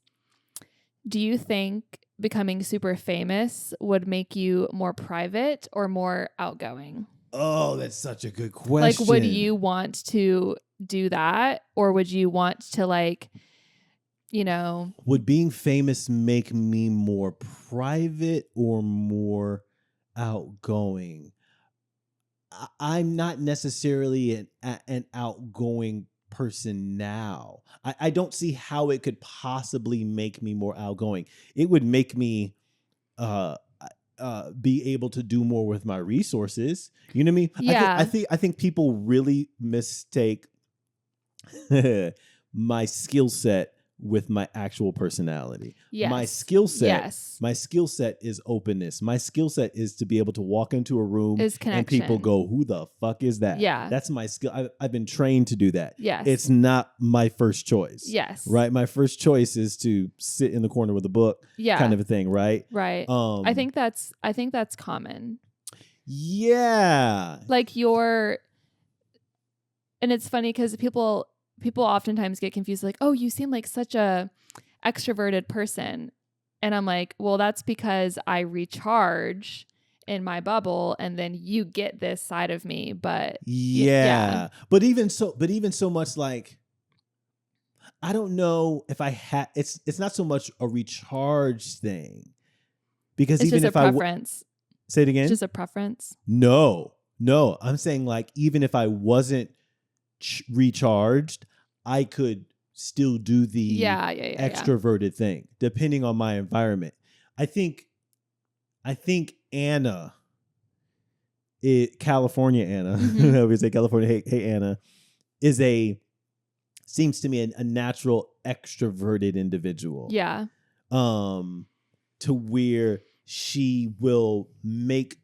do you think becoming super famous would make you more private or more outgoing? Oh, that's such a good question. Like, would you want to do that, or would you want to, like, you know, would being famous make me more private or more outgoing? I'm not necessarily an outgoing person now. I don't see how it could possibly make me more outgoing. It would make me be able to do more with my resources. You know what I mean? Yeah. I think people really mistake my skill set with my actual personality. Yes. My skill set, yes. my skill set is openness. My skill set is to be able to walk into a room and people go, who the fuck is that? Yeah. That's my skill. I've been trained to do that. Yes. It's not my first choice. Yes. Right? My first choice is to sit in the corner with a book, kind of a thing, right? Right. I think that's common. Yeah. Like and it's funny because people oftentimes get confused, like, oh, you seem like such a extroverted person. And I'm like, well, that's because I recharge in my bubble and then you get this side of me. But yeah. But even so much like, I don't know if I had, it's not so much a recharge thing because it's even just if a preference. Say it again. It's just a preference. No, I'm saying like, even if I wasn't recharged, I could still do the extroverted thing depending on my environment. I think Anna, California Anna, we say California, hey Anna, seems to me a natural extroverted individual. Yeah. To where she will make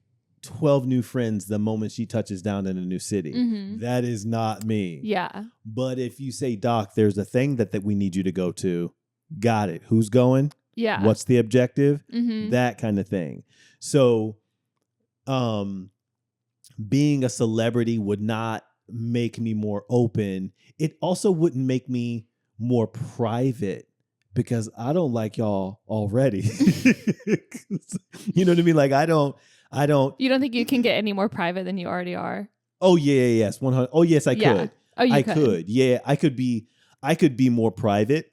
12 new friends the moment she touches down in a new city. Mm-hmm. That is not me. Yeah. But if you say, Doc, there's a thing that we need you to go to, got it. Who's going? Yeah. What's the objective? Mm-hmm. That kind of thing. So, being a celebrity would not make me more open. It also wouldn't make me more private because I don't like y'all already. You know what I mean? Like, I don't. You don't think you can get any more private than you already are? Oh yes, 100. Oh yes, I could. Oh, you could. Yeah, I could be more private,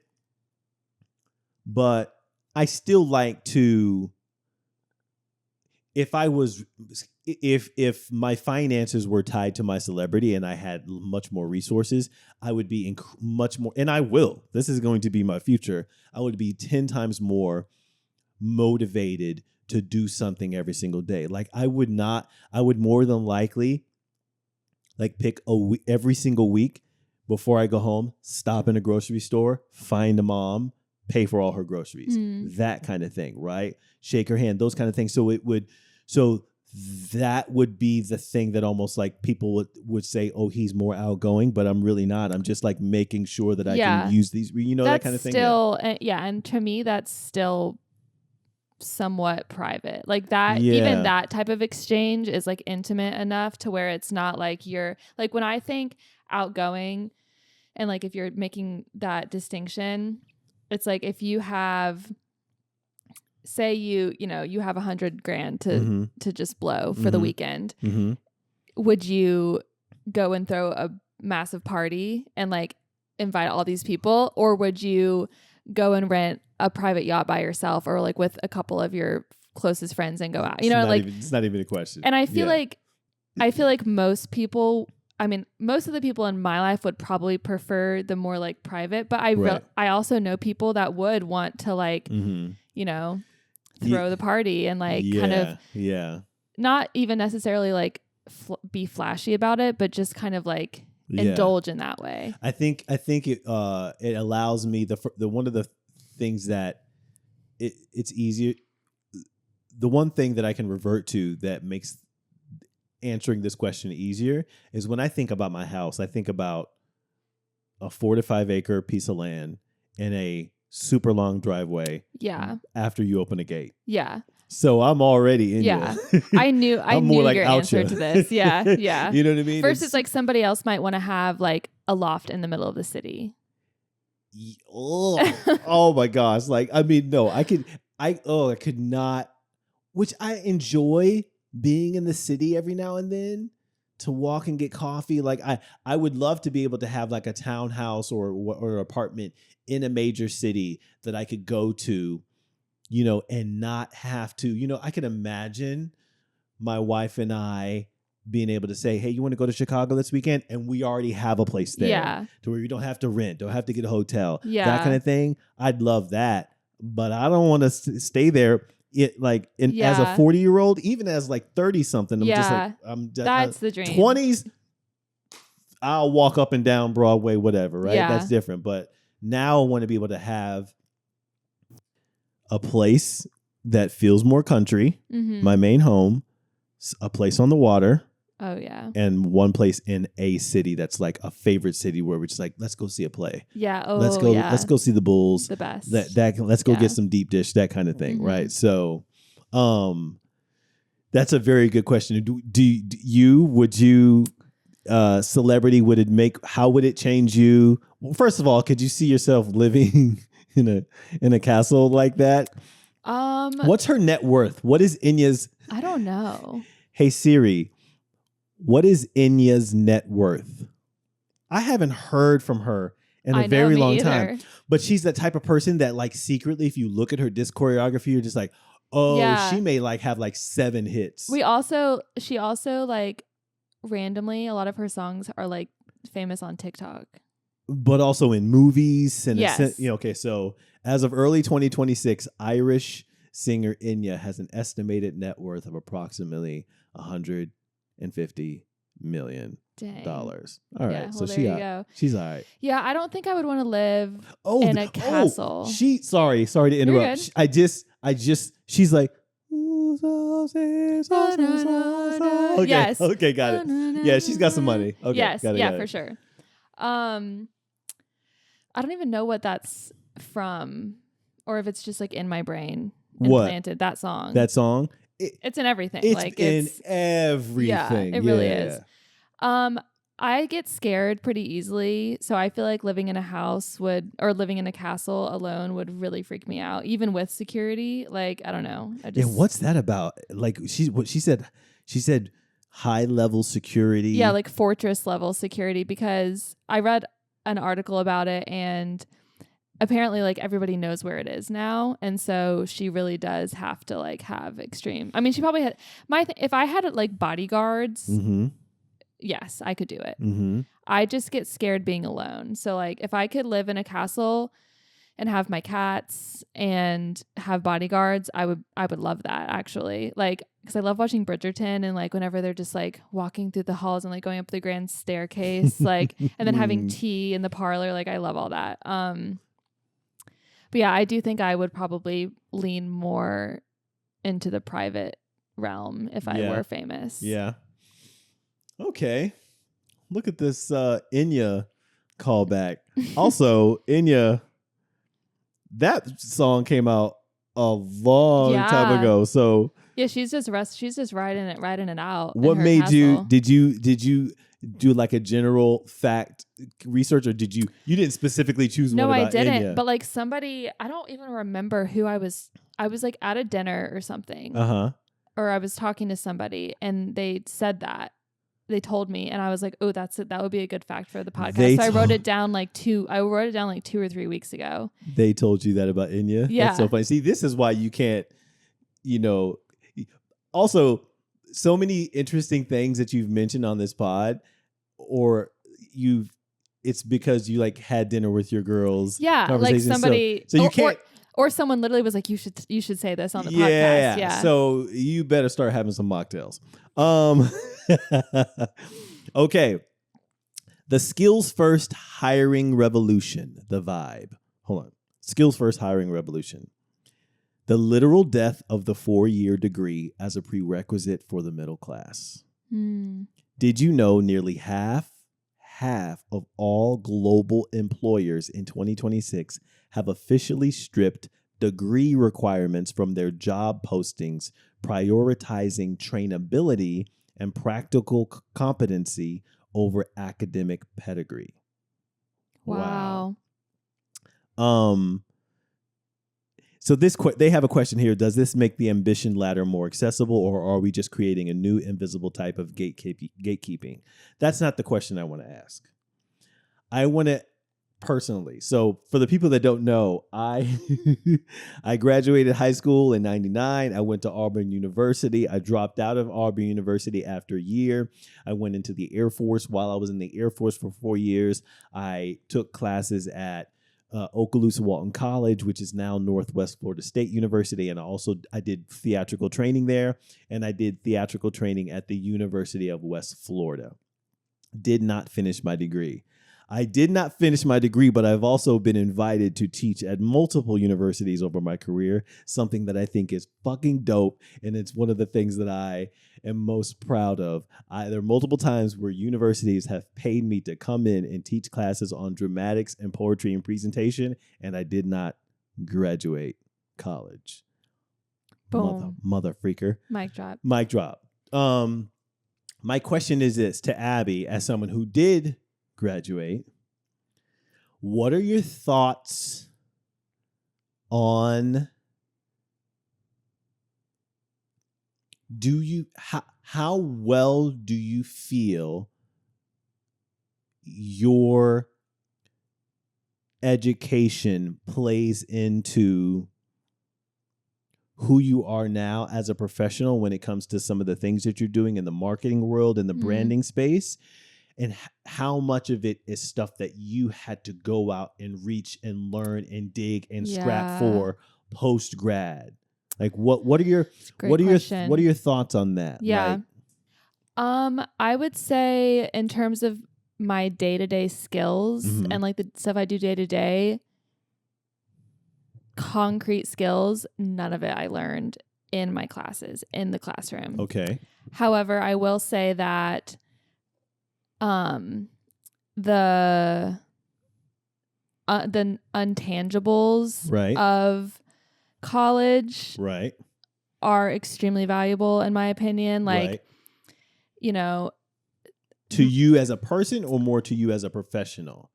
but I still like to. If my finances were tied to my celebrity and I had much more resources, I would be much more, and I will. This is going to be my future. I would be 10 times more motivated to do something every single day. Like I would more than likely like pick every single week before I go home, stop in a grocery store, find a mom, pay for all her groceries, that kind of thing, right? Shake her hand, those kind of things. So that would be the thing that almost like people would say, oh, he's more outgoing, but I'm really not. I'm just like making sure that I can use these, that kind of thing. Still, and to me, that's still somewhat private. Like that, even that type of exchange is like intimate enough to where it's not like you're like, when I think outgoing and like if you're making that distinction, it's like if you have, say you have $100,000 to just blow for the weekend, would you go and throw a massive party and like invite all these people, or would you go and rent a private yacht by yourself or like with a couple of your closest friends and go out? It's not even a question. And I feel like most people, I mean, most of the people in my life would probably prefer the more like private, but I also know people that would want to like, throw the party and like kind of not even necessarily like be flashy about it, but just kind of like indulge in that way. I think it allows me the one of the things that it's easier. The one thing that I can revert to that makes answering this question easier is when I think about my house, I think about a 4 to 5 acre piece of land and a super long driveway. Yeah. After you open a gate. Yeah. So I'm already in. Yeah. I knew like your answer to this. Yeah. Yeah. You know what I mean? Versus like somebody else might want to have like a loft in the middle of the city. Oh my gosh. Like, I mean, no, I could not, which I enjoy being in the city every now and then to walk and get coffee. Like I would love to be able to have like a townhouse or apartment in a major city that I could go to, and not have to, I can imagine my wife and I being able to say, hey, you want to go to Chicago this weekend? And we already have a place there. Yeah. To where you don't have to rent, don't have to get a hotel. Yeah. That kind of thing. I'd love that. But I don't want to stay there. As a 40-year-old, even as like 30-something, that's the dream. 20s, I'll walk up and down Broadway, whatever, right? Yeah. That's different. But Now I want to be able to have a place that feels more country, my main home, a place on the water. Oh yeah. And one place in a city that's like a favorite city where we're just like, let's go see a play. Yeah. Oh, let's go see the Bulls. The best. Let's go get some deep dish, that kind of thing, right? So, that's a very good question. Would you celebrity, how would it change you? Well, first of all, could you see yourself living in a castle like that? What's her net worth? What is Enya's? I don't know. Hey Siri, what is Enya's net worth? I haven't heard from her in a very long time. But she's the type of person that like secretly, if you look at her disc choreography, you're just like, oh, she may like have like 7 hits. She also like randomly, a lot of her songs are like famous on TikTok. But also in movies. And yes. Okay, so as of early 2026, Irish singer Enya has an estimated net worth of approximately $150 million. Dang. All right. Yeah, so go. She's all right. Yeah, I don't think I would want to live in a castle. Sorry to interrupt. She's like, okay. Yes. Okay, got it. Yeah, she's got some money. Okay. Yes. Got it. For sure. I don't even know what that's from, or if it's just like in my brain implanted. That song. That song. It's in everything. It's in everything. Yeah, it really is. I get scared pretty easily, so I feel like living in a house living in a castle alone would really freak me out, even with security. Like, I don't know. What's that about? Like, she said high level security. Yeah, like fortress level security, because I read an article about it, and apparently like everybody knows where it is now, and so she really does have to like have extreme. I mean, she probably had if I had like bodyguards. Yes, I could do it. I just get scared being alone. So like if I could live in a castle and have my cats and have bodyguards, I would love that, actually. Like, because I love watching Bridgerton, and like whenever they're just like walking through the halls and like going up the grand staircase, like, and then having tea in the parlor, like I love all that. But yeah, I do think I would probably lean more into the private realm if I were famous. Yeah. Okay. Look at this Enya callback. Also, Enya, that song came out a long time ago. So yeah, she's just riding it out. What made you? Did you do like a general fact research, or did you didn't specifically choose one about Enya? No, I didn't. Enya. But like somebody, I don't even remember who I was like at a dinner or something. Or I was talking to somebody and they said that. They told me, and I was like, "Oh, that's it. That would be a good fact for the podcast." So I wrote it down like 2 or 3 weeks ago. They told you that about Enya? Yeah. That's so funny. See, this is why you can't, also so many interesting things that you've mentioned on this pod, it's because you like had dinner with your girls. Yeah, like somebody. So you can't. Or someone literally was like, you should say this on the podcast. Yeah. So you better start having some mocktails. Okay. The skills first hiring revolution, the vibe. Hold on. Skills first hiring revolution. The literal death of the 4-year degree as a prerequisite for the middle class. Did you know nearly half of all global employers in 2026 have officially stripped degree requirements from their job postings, prioritizing trainability and practical competency over academic pedigree? Wow. So they have a question here. Does this make the ambition ladder more accessible, or are we just creating a new invisible type of gatekeeping? That's not the question I want to ask. I want to personally. So for the people that don't know, I graduated high school in 99. I went to Auburn University. I dropped out of Auburn University after a year. I went into the Air Force. While I was in the Air Force for 4 years, I took classes at Okaloosa Walton College, which is now Northwest Florida State University. And I did theatrical training there, and I did theatrical training at the University of West Florida. Did not finish my degree. I did not finish my degree, but I've also been invited to teach at multiple universities over my career, something that I think is fucking dope. And it's one of the things that I am most proud of. There are multiple times where universities have paid me to come in and teach classes on dramatics and poetry and presentation, and I did not graduate college. Boom. Mother freaker. Mic drop. Mic drop. My question is this to Abby, as someone who did graduate, what are your thoughts on how well do you feel your education plays into who you are now as a professional when it comes to some of the things that you're doing in the marketing world and the branding space, and how much of it is stuff that you had to go out and reach and learn and dig and scrap for post grad? Like what are your thoughts on that? Yeah. I would say in terms of my day-to-day skills and like the stuff I do day-to-day, concrete skills, none of it I learned in my classes in the classroom. Okay. However, I will say that the intangibles of college are extremely valuable in my opinion. Like, you know, to you as a person or more to you as a professional?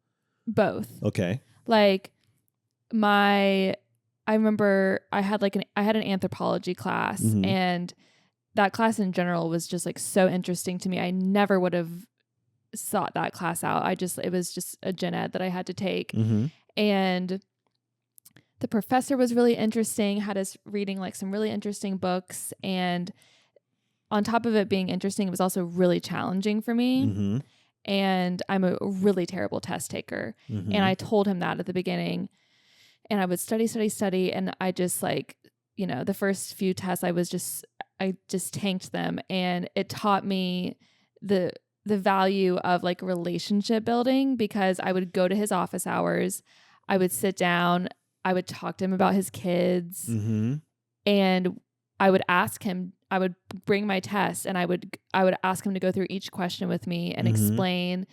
Both. Okay. Like I remember I had an anthropology class, and that class in general was just like so interesting to me. I never would have sought that class out. It was just a gen ed that I had to take. And the professor was really interesting, had us reading like some really interesting books. And on top of it being interesting, it was also really challenging for me. And I'm a really terrible test taker. And I told him that at the beginning. And I would study. And I just like, you know, the first few tests, I just tanked them. And it taught me the value of like relationship building, because I would go to his office hours. I would sit down. I would talk to him about his kids. And I would ask him, I would bring my tests and I would ask him to go through each question with me and explain.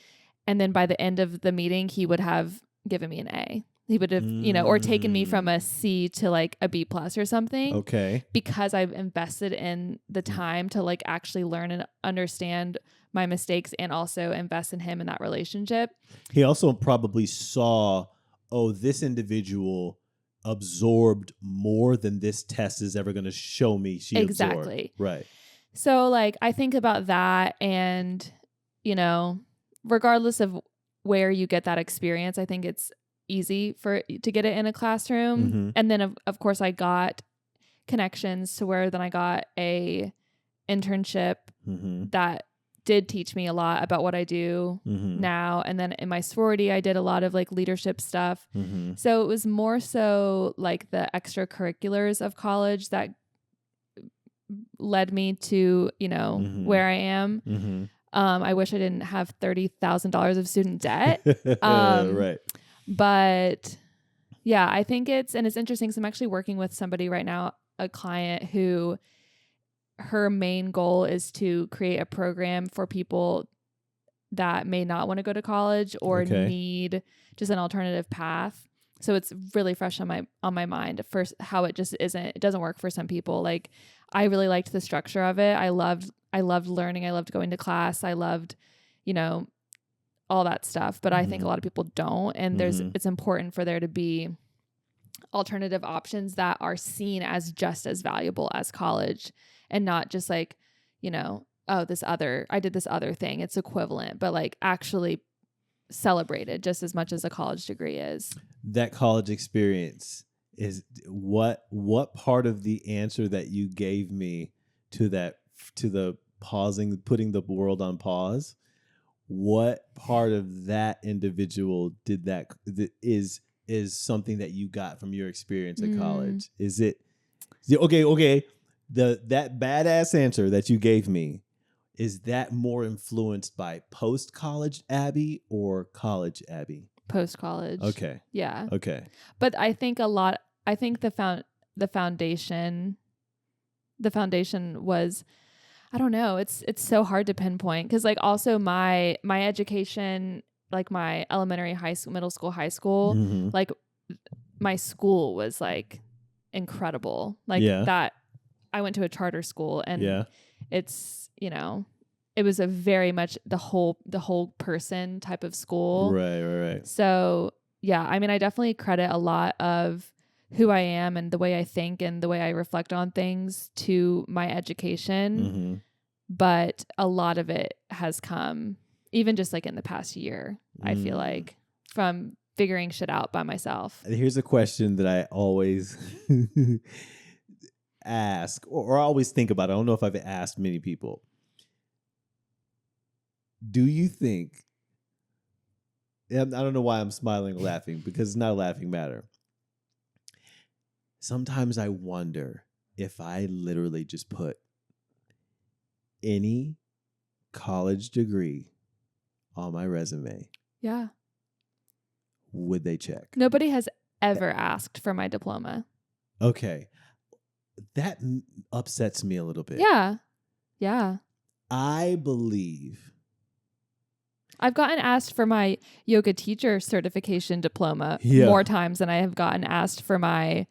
And then by the end of the meeting, he would have given me an A. He would have, you know, or taken me from a C to like a B+ or something. Okay. Because I've invested in the time to like actually learn and understand my mistakes and also invest in him in that relationship. He also probably saw, oh, this individual absorbed more than this test is ever going to show me she exactly absorbed. Right. So like I think about that, and you know, regardless of where you get that experience, I think it's easy to get it in a classroom. And then of course I got connections to where then I got a internship that did teach me a lot about what I do now. And then in my sorority, I did a lot of like leadership stuff. So it was more so like the extracurriculars of college that led me to, you know, where I am. I wish I didn't have $30,000 of student debt. Right. But yeah, I think it's interesting. So I'm actually working with somebody right now, a client who her main goal is to create a program for people that may not want to go to college or need just an alternative path. So it's really fresh on my mind. First, how it doesn't work for some people. Like I really liked the structure of it. I loved learning. I loved going to class. I loved, you know, all that stuff. But I think a lot of people don't. And it's important for there to be alternative options that are seen as just as valuable as college, and not just like, you know, oh, I did this other thing. It's equivalent, but like actually celebrated just as much as a college degree is. That college experience is what part of the answer that you gave me to the pausing, putting the world on pause, what part of that individual is something that you got from your experience at college? Is it okay? That badass answer that you gave me, is that more influenced by post-college Abby or college Abby? Post-college. Okay. Yeah. Okay. But I think the foundation was, I don't know, it's so hard to pinpoint, because like also my education, like my elementary, high school, middle school, high school, Mm-hmm. like my school was like incredible. Like Yeah. that, I went to a charter school, and Yeah. it's, it was a very much the whole person type of school. Right. So yeah, I mean, I definitely credit a lot of who I am and the way I think and the way I reflect on things to my education. Mm-hmm. But a lot of it has come even just like in the past year, I feel like, from figuring shit out by myself. Here's a question that I always ask or always think about. I don't know if I've asked many people. Do you think, I don't know why I'm smiling or laughing, because it's not a laughing matter. Sometimes I wonder if I literally just put any college degree on my resume, Yeah. would they check? Nobody has ever asked for my diploma. Okay. That upsets me a little bit. Yeah. Yeah. I believe I've gotten asked for my yoga teacher certification diploma more times than I have gotten asked for my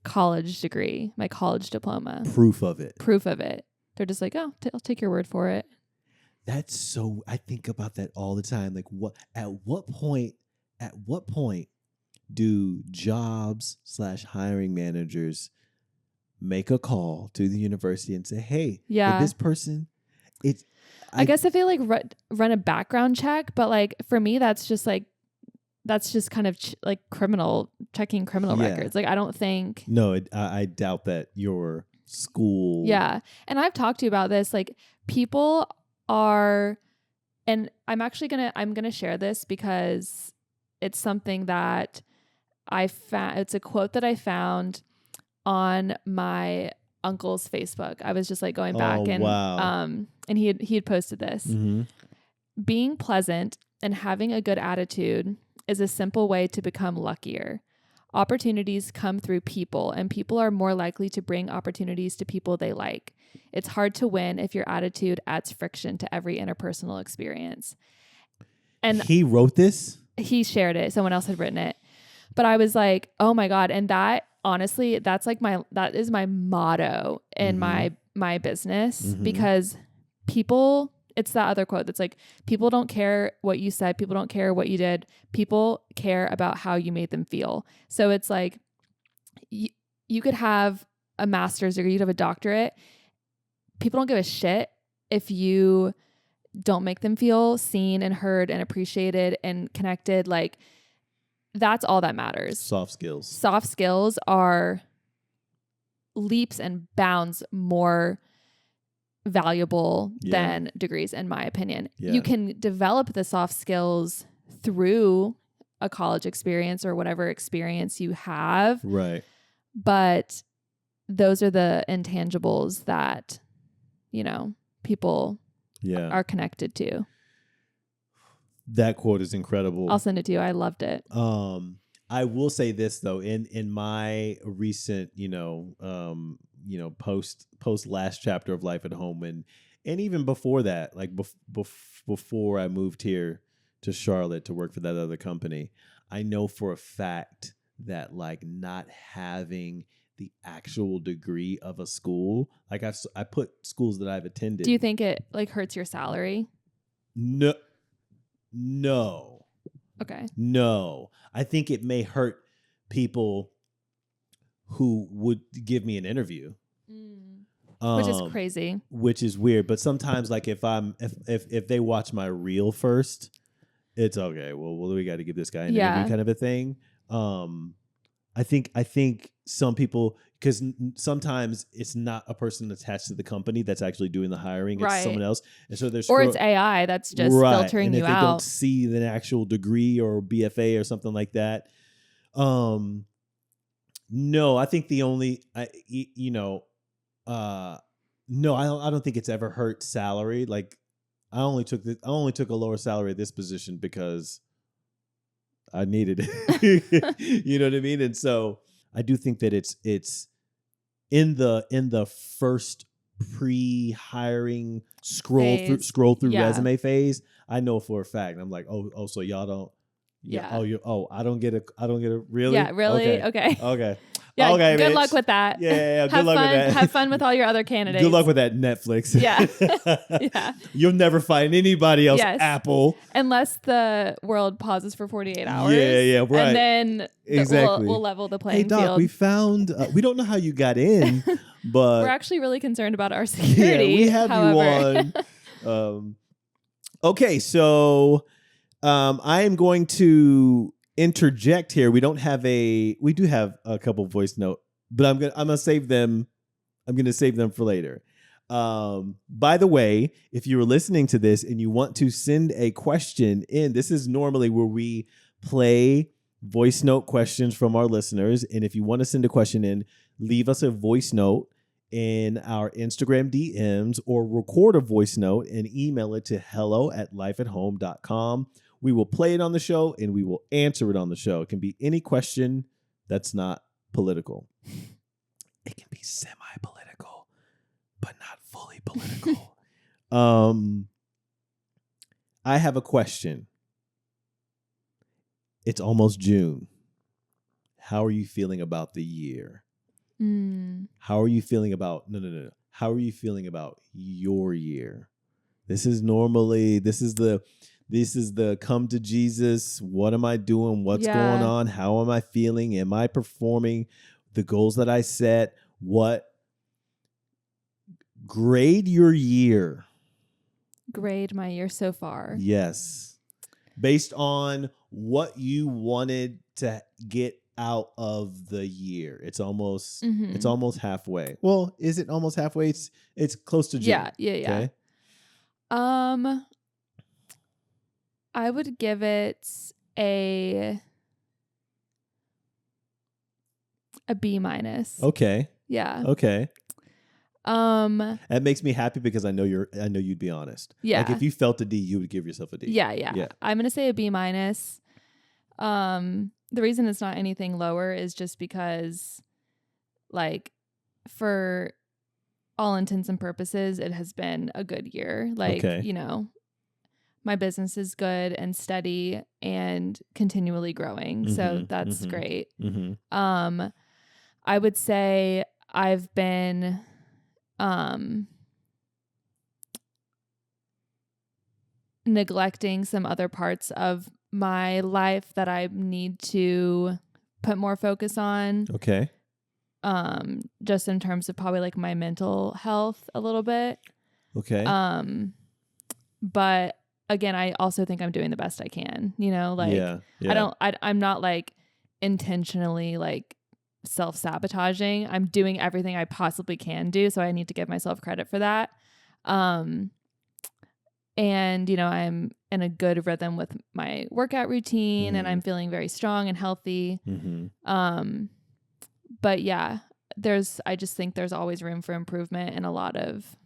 college degree, my college diploma. Proof of it. They're just like, oh, I'll take your word for it. That's so, I think about that all the time. Like, at what point do jobs / hiring managers make a call to the university and say, hey, this person, I guess if they like run a background check, but like for me, that's just kind of like checking criminal records. Like I don't think. No, I doubt that your school. Yeah. And I've talked to you about this. Like people are, and I'm going to share this because it's something that I found. It's a quote that I found on my uncle's Facebook. I was just like going back and he had posted this. Mm-hmm. Being pleasant and having a good attitude is a simple way to become luckier. Opportunities come through people, and people are more likely to bring opportunities to people they like. It's hard to win if your attitude adds friction to every interpersonal experience. And he wrote this? He shared it. Someone else had written it. But I was like, oh my God. And that, honestly, that is my motto in my business, because people, it's that other quote that's like, people don't care what you said. People don't care what you did. People care about how you made them feel. So it's like, you could have a master's degree, you'd have a doctorate. People don't give a shit if you don't make them feel seen and heard and appreciated and connected. Like, that's all that matters. Soft skills. Soft skills are leaps and bounds more valuable than degrees, in my opinion. You can develop the soft skills through a college experience or whatever experience you have. Right. But those are the intangibles that, people are connected to. That quote is incredible. I'll send it to you. I loved it. I will say this though, in my recent, post last chapter of Life at Home, and even before that, like before I moved here to Charlotte to work for that other company, I know for a fact that like not having the actual degree of a school, like I put schools that I've attended. Do you think it like hurts your salary? No. Okay. No. I think it may hurt people who would give me an interview. Which is crazy. Which is weird. But sometimes like if they watch my reel first, it's okay. Well, we got to give this guy an interview kind of a thing. I think some people, because sometimes it's not a person attached to the company that's actually doing the hiring. It's someone else. And so there's it's AI that's just filtering and you if out. They don't see the actual degree or BFA or something like that. No, I think the only, No, I don't think it's ever hurt salary. Like I only took a lower salary at this position because I needed it. You know what I mean? And so I do think that it's in the first pre-hiring scroll through resume phase. I know for a fact. I'm like, oh, so y'all don't. Yeah. I don't get a really. Yeah, really. Okay. Yeah, okay, good bitch. luck with that. Yeah. Good luck with that. Have fun with all your other candidates. Good luck with that, Netflix. Yeah. Yeah. You'll never find anybody else. Yes. Apple. Unless the world pauses for 48 hours. Yeah, right. And then exactly. we'll level the playing hey, Doc, field. we found, we don't know how you got in, but. We're actually really concerned about our security. Yeah, we have you on. Okay, so I am going to interject here. We do have a couple voice note, but I'm gonna save them. I'm gonna save them for later. By the way, if you were listening to this and you want to send a question in, this is normally where we play voice note questions from our listeners. And if you want to send a question in, leave us a voice note in our Instagram DMs or record a voice note and email it to hello@lifeathome.com. We will play it on the show and we will answer it on the show. It can be any question that's not political. It can be semi-political, but not fully political. I have a question. It's almost June. How are you feeling about the year? How are you feeling about no. How are you feeling about your year? This is the come to Jesus. What am I doing? What's going on? How am I feeling? Am I performing the goals that I set? Grade your year. Grade my year so far. Yes. Based on what you wanted to get out of the year. It's almost halfway. Well, is it almost halfway? It's close to June. Yeah. Okay? I would give it a B-. Okay. Yeah. Okay. That makes me happy because I know you'd be honest. Yeah. Like if you felt a D, you would give yourself a D. Yeah. I'm gonna say a B-. The reason it's not anything lower is just because, like, for all intents and purposes, it has been a good year. Like, you know, my business is good and steady and continually growing. So that's great. I would say I've been neglecting some other parts of my life that I need to put more focus on. Okay. Just in terms of probably like my mental health a little bit. Okay. But again, I also think I'm doing the best I can, you know, like I'm not like intentionally like self-sabotaging. I'm doing everything I possibly can do. So I need to give myself credit for that. And, you know, I'm in a good rhythm with my workout routine and I'm feeling very strong and healthy. But yeah, I just think there's always room for improvement in a lot of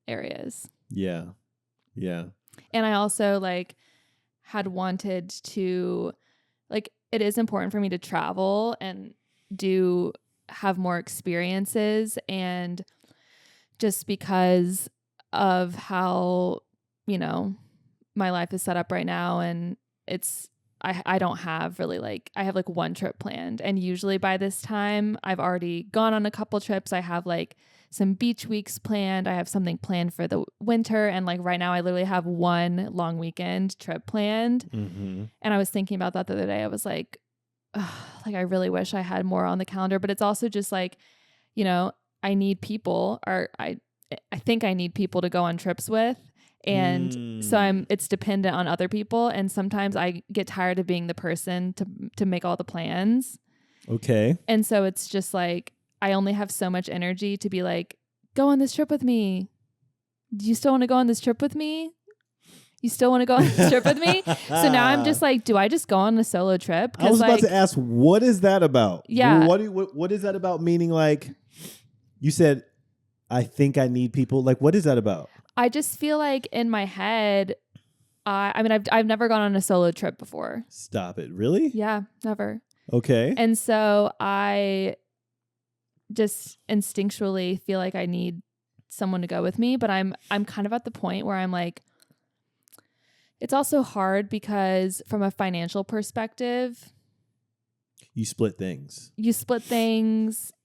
areas. Yeah. And I also like had wanted to, like, it is important for me to travel and have more experiences, and just because of how, you know, my life is set up right now, and I don't have really like, I have like one trip planned, and usually by this time I've already gone on a couple trips. I have like some beach weeks planned. I have something planned for the winter, and like right now I literally have one long weekend trip planned. And I was thinking about that the other day. I was like, like I really wish I had more on the calendar, but it's also just like, you know, I need people, or I think I need people to go on trips with. And so it's dependent on other people. And sometimes I get tired of being the person to make all the plans. Okay. And so it's just like, I only have so much energy to be like, go on this trip with me. Do you still want to go on this trip with me? You still want to go on this trip with me? So now I'm just like, do I just go on a solo trip? I was about to ask, what is that about? Yeah. What is that about? Meaning, like, you said I think I need people. Like, what is that about? I just feel like in my head, I mean, I've never gone on a solo trip before. Stop it. Really? Yeah, never. Okay. And so I just instinctually feel like I need someone to go with me, but I'm kind of at the point where I'm like, it's also hard because from a financial perspective, you split things.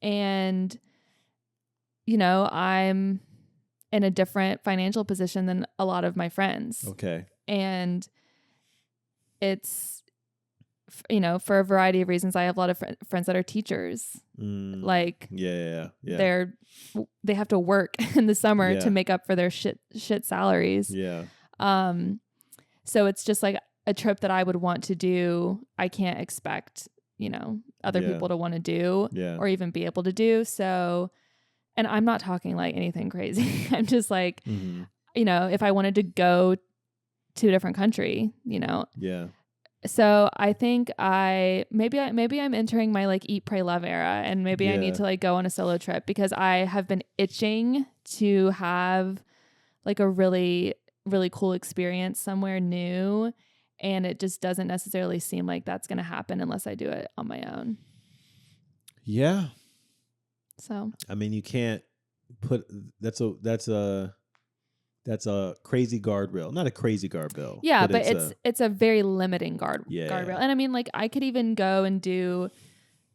And you know, I'm in a different financial position than a lot of my friends. Okay. And it's, you know, for a variety of reasons. I have a lot of friends that are teachers. Like, yeah. they have to work in the summer to make up for their shit salaries. Yeah. So it's just like a trip that I would want to do. I can't expect, you know, other people to want to do or even be able to do. So, and I'm not talking like anything crazy. I'm just like, you know, if I wanted to go to a different country, you know. Yeah. So I think maybe I'm entering my like eat, pray, love era, and maybe I need to like go on a solo trip because I have been itching to have like a really, really cool experience somewhere new. And it just doesn't necessarily seem like that's going to happen unless I do it on my own. Yeah. So, I mean, you can't put, that's a crazy guardrail. Not a crazy guardrail. Yeah, but it's a very limiting guardrail. And I mean, like I could even go and do,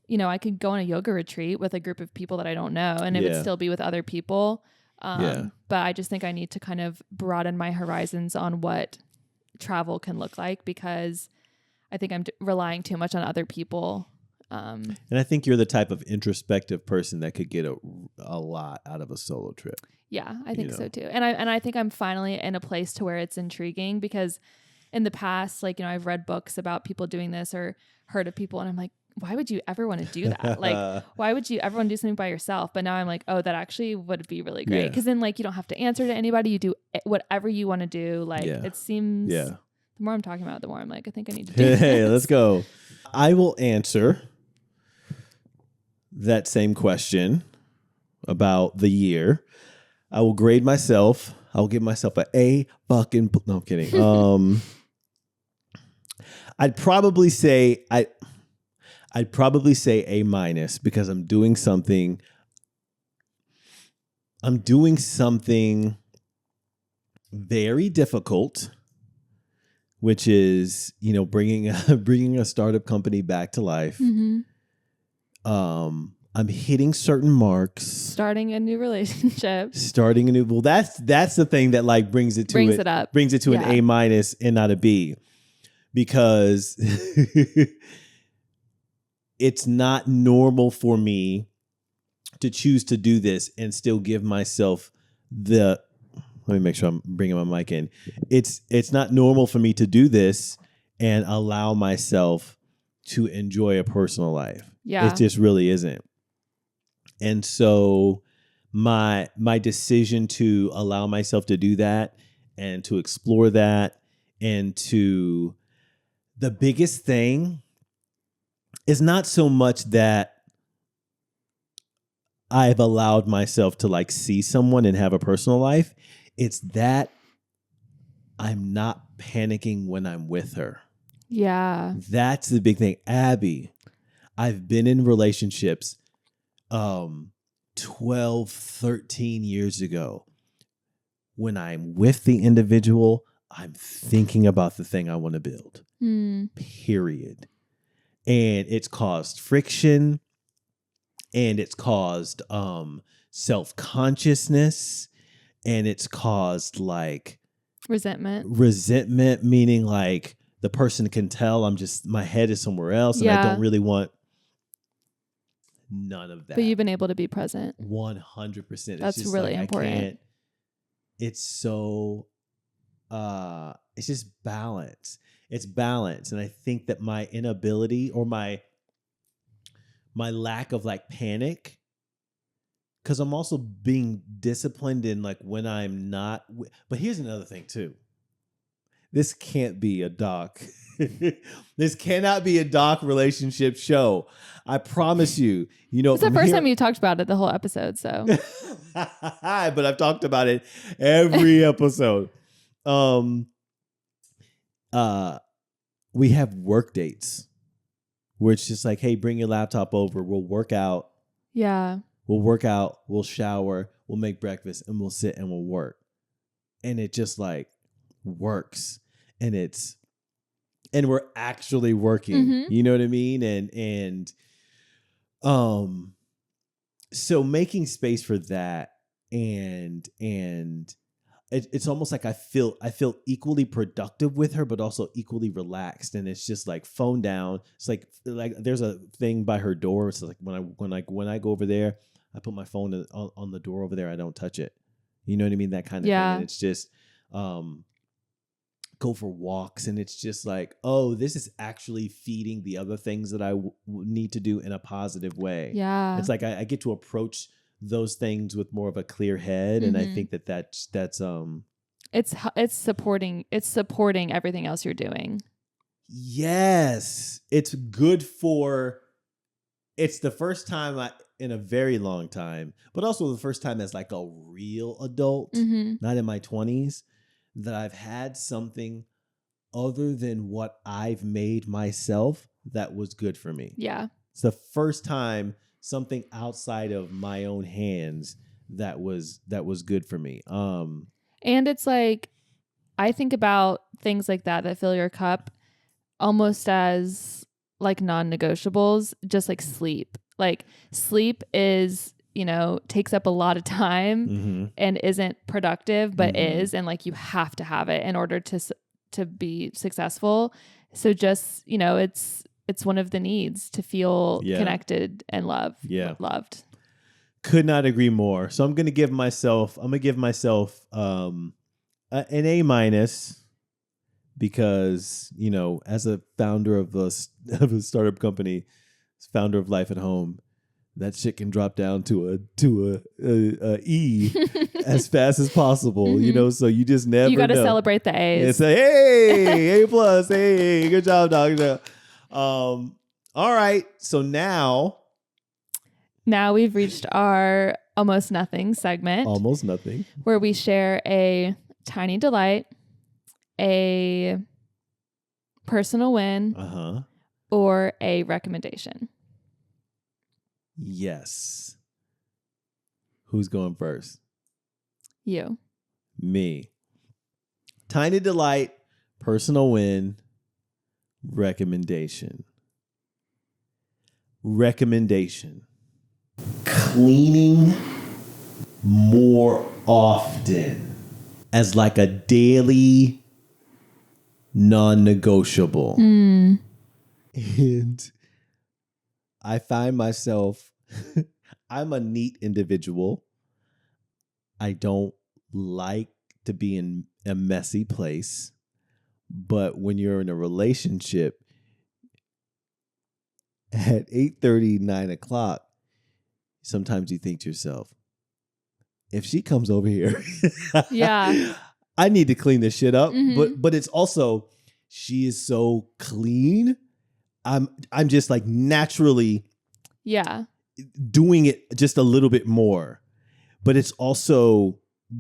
you know, I could go on a yoga retreat with a group of people that I don't know and it would still be with other people. But I just think I need to kind of broaden my horizons on what travel can look like because I think I'm relying too much on other people. And I think you're the type of introspective person that could get a lot out of a solo trip. Yeah, I think so too. And I think I'm finally in a place to where it's intriguing because in the past, like, you know, I've read books about people doing this or heard of people and I'm like, why would you ever want to do that? Like, why would you ever want to do something by yourself? But now I'm like, oh, that actually would be really great. Because then like you don't have to answer to anybody. You do whatever you want to do. Like it seems the more I'm talking about it, the more I'm like, I think I need to do this. Hey, let's go. I will answer that same question about the year. I will grade myself. I'll give myself A fucking. No, I'm kidding. I'd probably say A minus because I'm doing something. Very difficult, which is, you know, bringing a startup company back to life. Mm-hmm. I'm hitting certain marks. Starting a new relationship. Well, that's the thing that like brings it to an A minus and not a B, because it's not normal for me to choose to do this and still give myself let me make sure I'm bringing my mic in. It's not normal for me to do this and allow myself to enjoy a personal life. Yeah. It just really isn't. And so my decision to allow myself to do that and to explore that and the biggest thing is not so much that I've allowed myself to like see someone and have a personal life. It's that I'm not panicking when I'm with her. Yeah. That's the big thing. Abby, I've been in relationships 12, 13 years ago. When I'm with the individual, I'm thinking about the thing I want to build. Period. And it's caused friction and it's caused self-consciousness and it's caused like resentment, meaning like the person can tell my head is somewhere else and I don't really want none of that. But you've been able to be present. 100%. That's just really important. It's so, it's just balance. It's balance. And I think that my inability or my lack of like panic, because I'm also being disciplined in like when I'm not. But here's another thing too. This can't be a doc This cannot be a doc relationship show. I promise you. You know, it's the first time you talked about it the whole episode. So, but I've talked about it every episode. We have work dates where it's just like, hey, bring your laptop over. We'll work out. Yeah. We'll work out. We'll shower. We'll make breakfast, and we'll sit and we'll work. And it just like works, and we're actually working. Mm-hmm. You know what I mean? And so making space for that, and it's almost like I feel equally productive with her, but also equally relaxed. And it's just like phone down. It's like there's a thing by her door. It's like when I go over there, I put my phone on the door over there. I don't touch it. You know what I mean? That kind of thing. And it's just go for walks, and it's just like, oh, this is actually feeding the other things that I need to do in a positive way. Yeah. It's like I get to approach those things with more of a clear head. Mm-hmm. And I think that's it's supporting everything else you're doing. Yes. It's good it's the first time in a very long time, but also the first time as like a real adult, not in my 20s, that I've had something other than what I've made myself that was good for me. Yeah. It's the first time something outside of my own hands that was good for me. And it's like, I think about things like that fill your cup almost as like non-negotiables, just like sleep. Like sleep is, takes up a lot of time and isn't productive, but is, and like you have to have it in order to be successful. So just, it's one of the needs to feel connected and loved. Could not agree more. So I'm going to give myself an A-, because, as a founder of a startup company, founder of LYFE At Home, that shit can drop down to a E as fast as possible, so you just never know. You got to celebrate the A's. And say, hey, A+, hey, good job, dog. All right. So now we've reached our almost nothing segment. Almost nothing. Where we share a tiny delight, a personal win, or a recommendation. Yes. Who's going first? You. Me. Tiny delight, personal win, recommendation. Cleaning more often as like a daily non-negotiable. And I find myself, I'm a neat individual. I don't like to be in a messy place. But when you're in a relationship at 8:30, 9 o'clock, sometimes you think to yourself, if she comes over here, I need to clean this shit up. But it's also, she is so clean. I'm just like naturally doing it just a little bit more. But it's also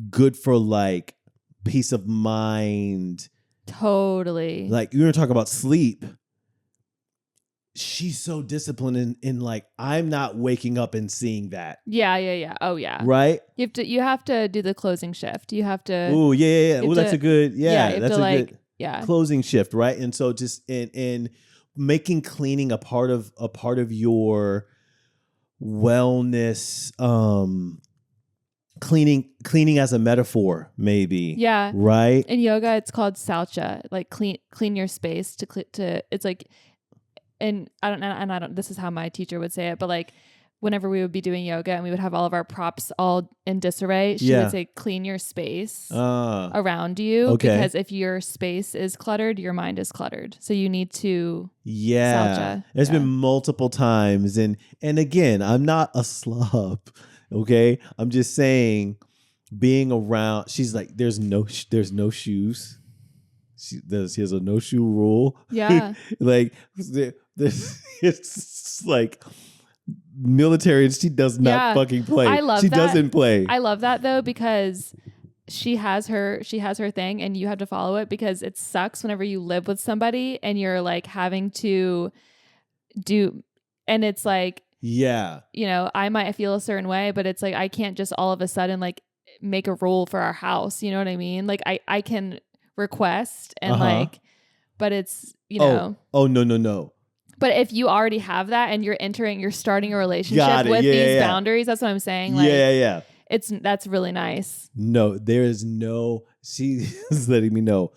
good for like peace of mind. Totally. Like you're gonna talk about sleep. She's so disciplined in like, I'm not waking up and seeing that. Yeah. Oh yeah. Right? You have to do the closing shift. You have to. Oh yeah. Oh, that's a good. Yeah, that's a good closing shift, right? And so just in making cleaning a part of your wellness, cleaning as a metaphor, maybe. Yeah. Right. In yoga, it's called saucha. Like clean your space to. It's like, and I don't. This is how my teacher would say it, but like, whenever we would be doing yoga and we would have all of our props all in disarray, she would say, clean your space around you. Okay. Because if your space is cluttered, your mind is cluttered. So you need to saucha. There's been multiple times. And again, I'm not a slob. Okay. I'm just saying, being around, she's like, there's no shoes. She has a no shoe rule. Yeah. Like it's like military, and she does not fucking play. I love she that. doesn't play. I love that though, because she has her thing and you have to follow it, because it sucks whenever you live with somebody and you're like having to do, and it's like, yeah, you know, I might feel a certain way, but it's like I can't just all of a sudden like make a rule for our house. You know what I mean? Like I can request and like, but it's, you know. Oh no. But if you already have that and you're starting a relationship with these boundaries, that's what I'm saying. Like, yeah. That's really nice. No, there is no. She is letting me know,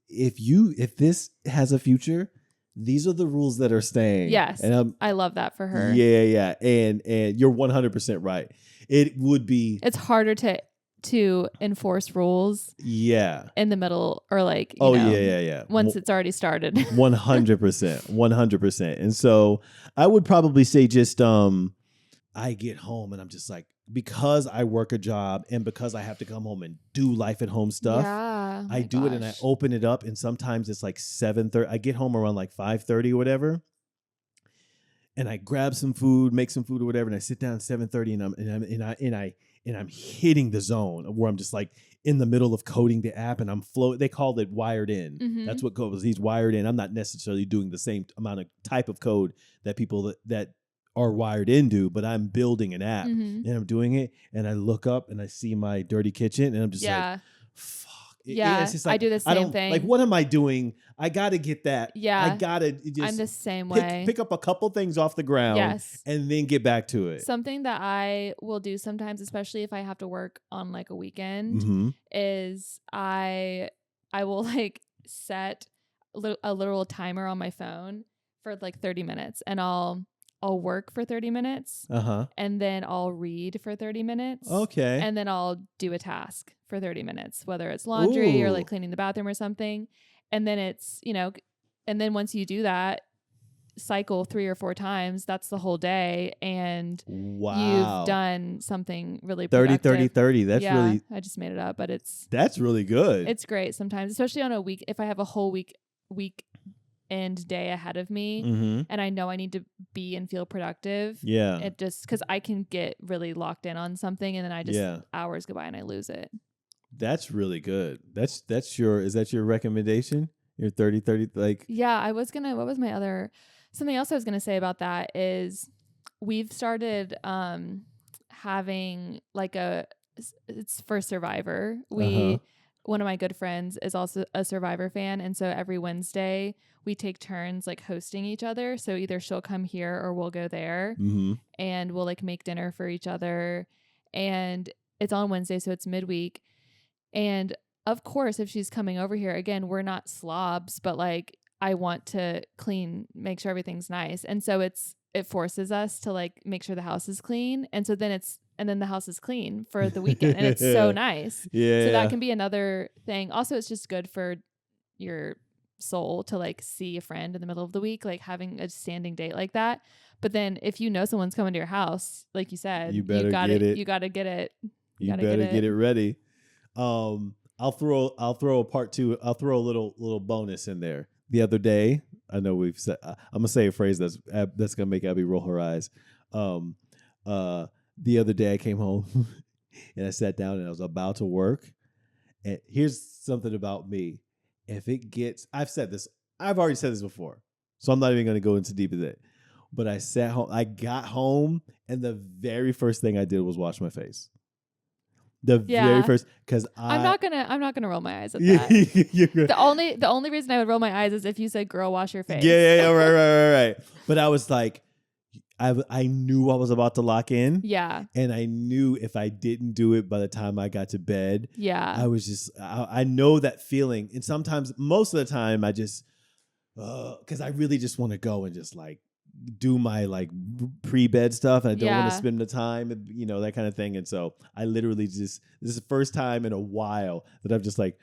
if this has a future, these are the rules that are staying. Yes, and I love that for her. Yeah, and you're 100% right. It would be. It's harder to enforce rules. Yeah. In the middle, or like, you know, yeah. Once it's already started. 100%. And so I would probably say just I get home and I'm just like, because I work a job and because I have to come home and do life at home stuff, I do it and I open it up, and sometimes it's like 7:30. I get home around like 5:30 or whatever, and I grab some food, make some food or whatever, and I sit down at 7:30 and I'm hitting the zone where I'm just like in the middle of coding the app, and I'm They called it wired in. Mm-hmm. That's what goes. He's wired in. I'm not necessarily doing the same amount of type of code that people that are wired in do, but I'm building an app and I'm doing it, and I look up and I see my dirty kitchen, and I'm just like, fuck. It's just like, I do the same thing. Like, what am I doing? I got to get that. Yeah. I got to just I'm the same way. Pick up a couple things off the ground and then get back to it. Something that I will do sometimes, especially if I have to work on like a weekend, is I will like set a literal timer on my phone for like 30 minutes, and I'll work for 30 minutes and then I'll read for 30 minutes. Okay. And then I'll do a task for 30 minutes, whether it's laundry or like cleaning the bathroom or something. And then it's, you know, and then once you do that cycle 3 or 4 times, that's the whole day. And you've done something really productive. 30. That's really, I just made it up, but that's really good. It's great sometimes, especially on a week. If I have a whole week end day ahead of me and I know I need to be and feel productive. Yeah. It just, because I can get really locked in on something and then I just hours go by and I lose it. That's really good. Is that your recommendation? Your 30 like? Yeah, what was my other, something else I was going to say about that is we've started having like it's for Survivor. One of my good friends is also a Survivor fan. And so every Wednesday we take turns like hosting each other. So either she'll come here or we'll go there and we'll like make dinner for each other. And it's on Wednesday, so it's midweek. And of course, if she's coming over here, again, we're not slobs, but like I want to make sure everything's nice. And so it forces us to like make sure the house is clean. And so then the house is clean for the weekend and it's so nice. Yeah. So that can be another thing. Also, it's just good for your soul to like see a friend in the middle of the week, like having a standing date like that. But then if you know someone's coming to your house, like you said, you gotta get it. You better get it ready. I'll throw a part 2. I'll throw a little bonus in there. The other day, I know we've said, I'm gonna say a phrase that's gonna make Abby roll her eyes. The other day I came home and I sat down and I was about to work. And here's something about me. I've already said this before, so I'm not even gonna go into deep of it. But I sat home, I got home, and the very first thing I did was wash my face. Very first, because I'm not gonna roll my eyes at that. The only reason I would roll my eyes is if you said, "Girl, wash your face." Yeah, right. But I was like, I knew I was about to lock in. Yeah, and I knew if I didn't do it by the time I got to bed, I was just, I know that feeling. And sometimes, most of the time, I just, because I really just want to go and just like do my like pre-bed stuff, and I don't want to spend the time, you know, that kind of thing. And so I literally this is the first time in a while that I've just like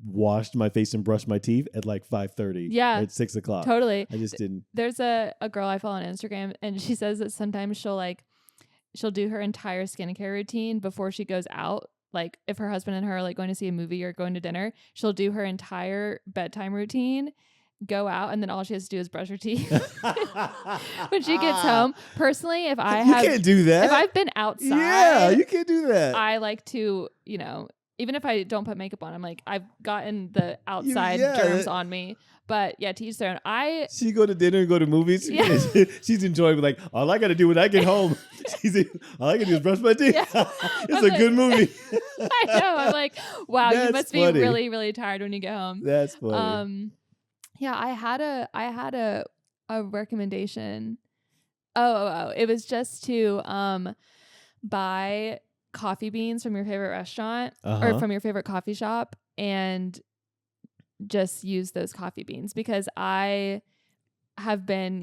washed my face and brushed my teeth at like 5:30 at 6 o'clock. Totally. I just didn't. There's a girl I follow on Instagram, and she says that sometimes she'll do her entire skincare routine before she goes out, like if her husband and her are like going to see a movie or going to dinner, she'll do her entire bedtime routine, go out, and then all she has to do is brush her teeth when she gets home. Personally, if I have, you can't do that. If I've been outside, yeah, you can't do that. I like to, even if I don't put makeup on, I'm like, I've gotten the outside germs on me. But yeah, to each their own. She go to dinner and go to movies. Yeah. She's enjoying, like, all I got to do when I get home, all I can do is brush my teeth. Yeah. It's a good movie. I know. I'm like, wow, you must be really, really tired when you get home. That's funny. Yeah, I had a recommendation. Oh, it was just to buy coffee beans from your favorite restaurant or from your favorite coffee shop and just use those coffee beans, because I have been,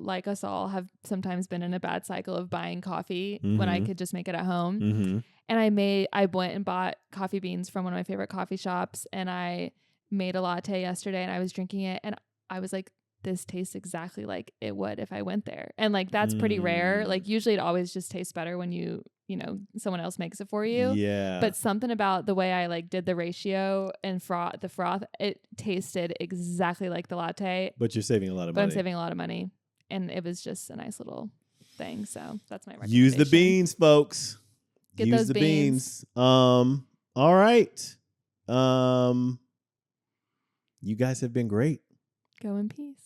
like us all, have sometimes been in a bad cycle of buying coffee when I could just make it at home. And I went and bought coffee beans from one of my favorite coffee shops, and I made a latte yesterday, and I was drinking it, and I was like, this tastes exactly like it would if I went there. And like, that's pretty rare. Like usually it always just tastes better when someone else makes it for you. Yeah. But something about the way I like did the ratio and the froth, it tasted exactly like the latte. But you're saving a lot of But money. I'm saving a lot of money. And it was just a nice little thing. So that's my recommendation. Use the beans, folks. Get Use those the beans. All right. You guys have been great. Go in peace.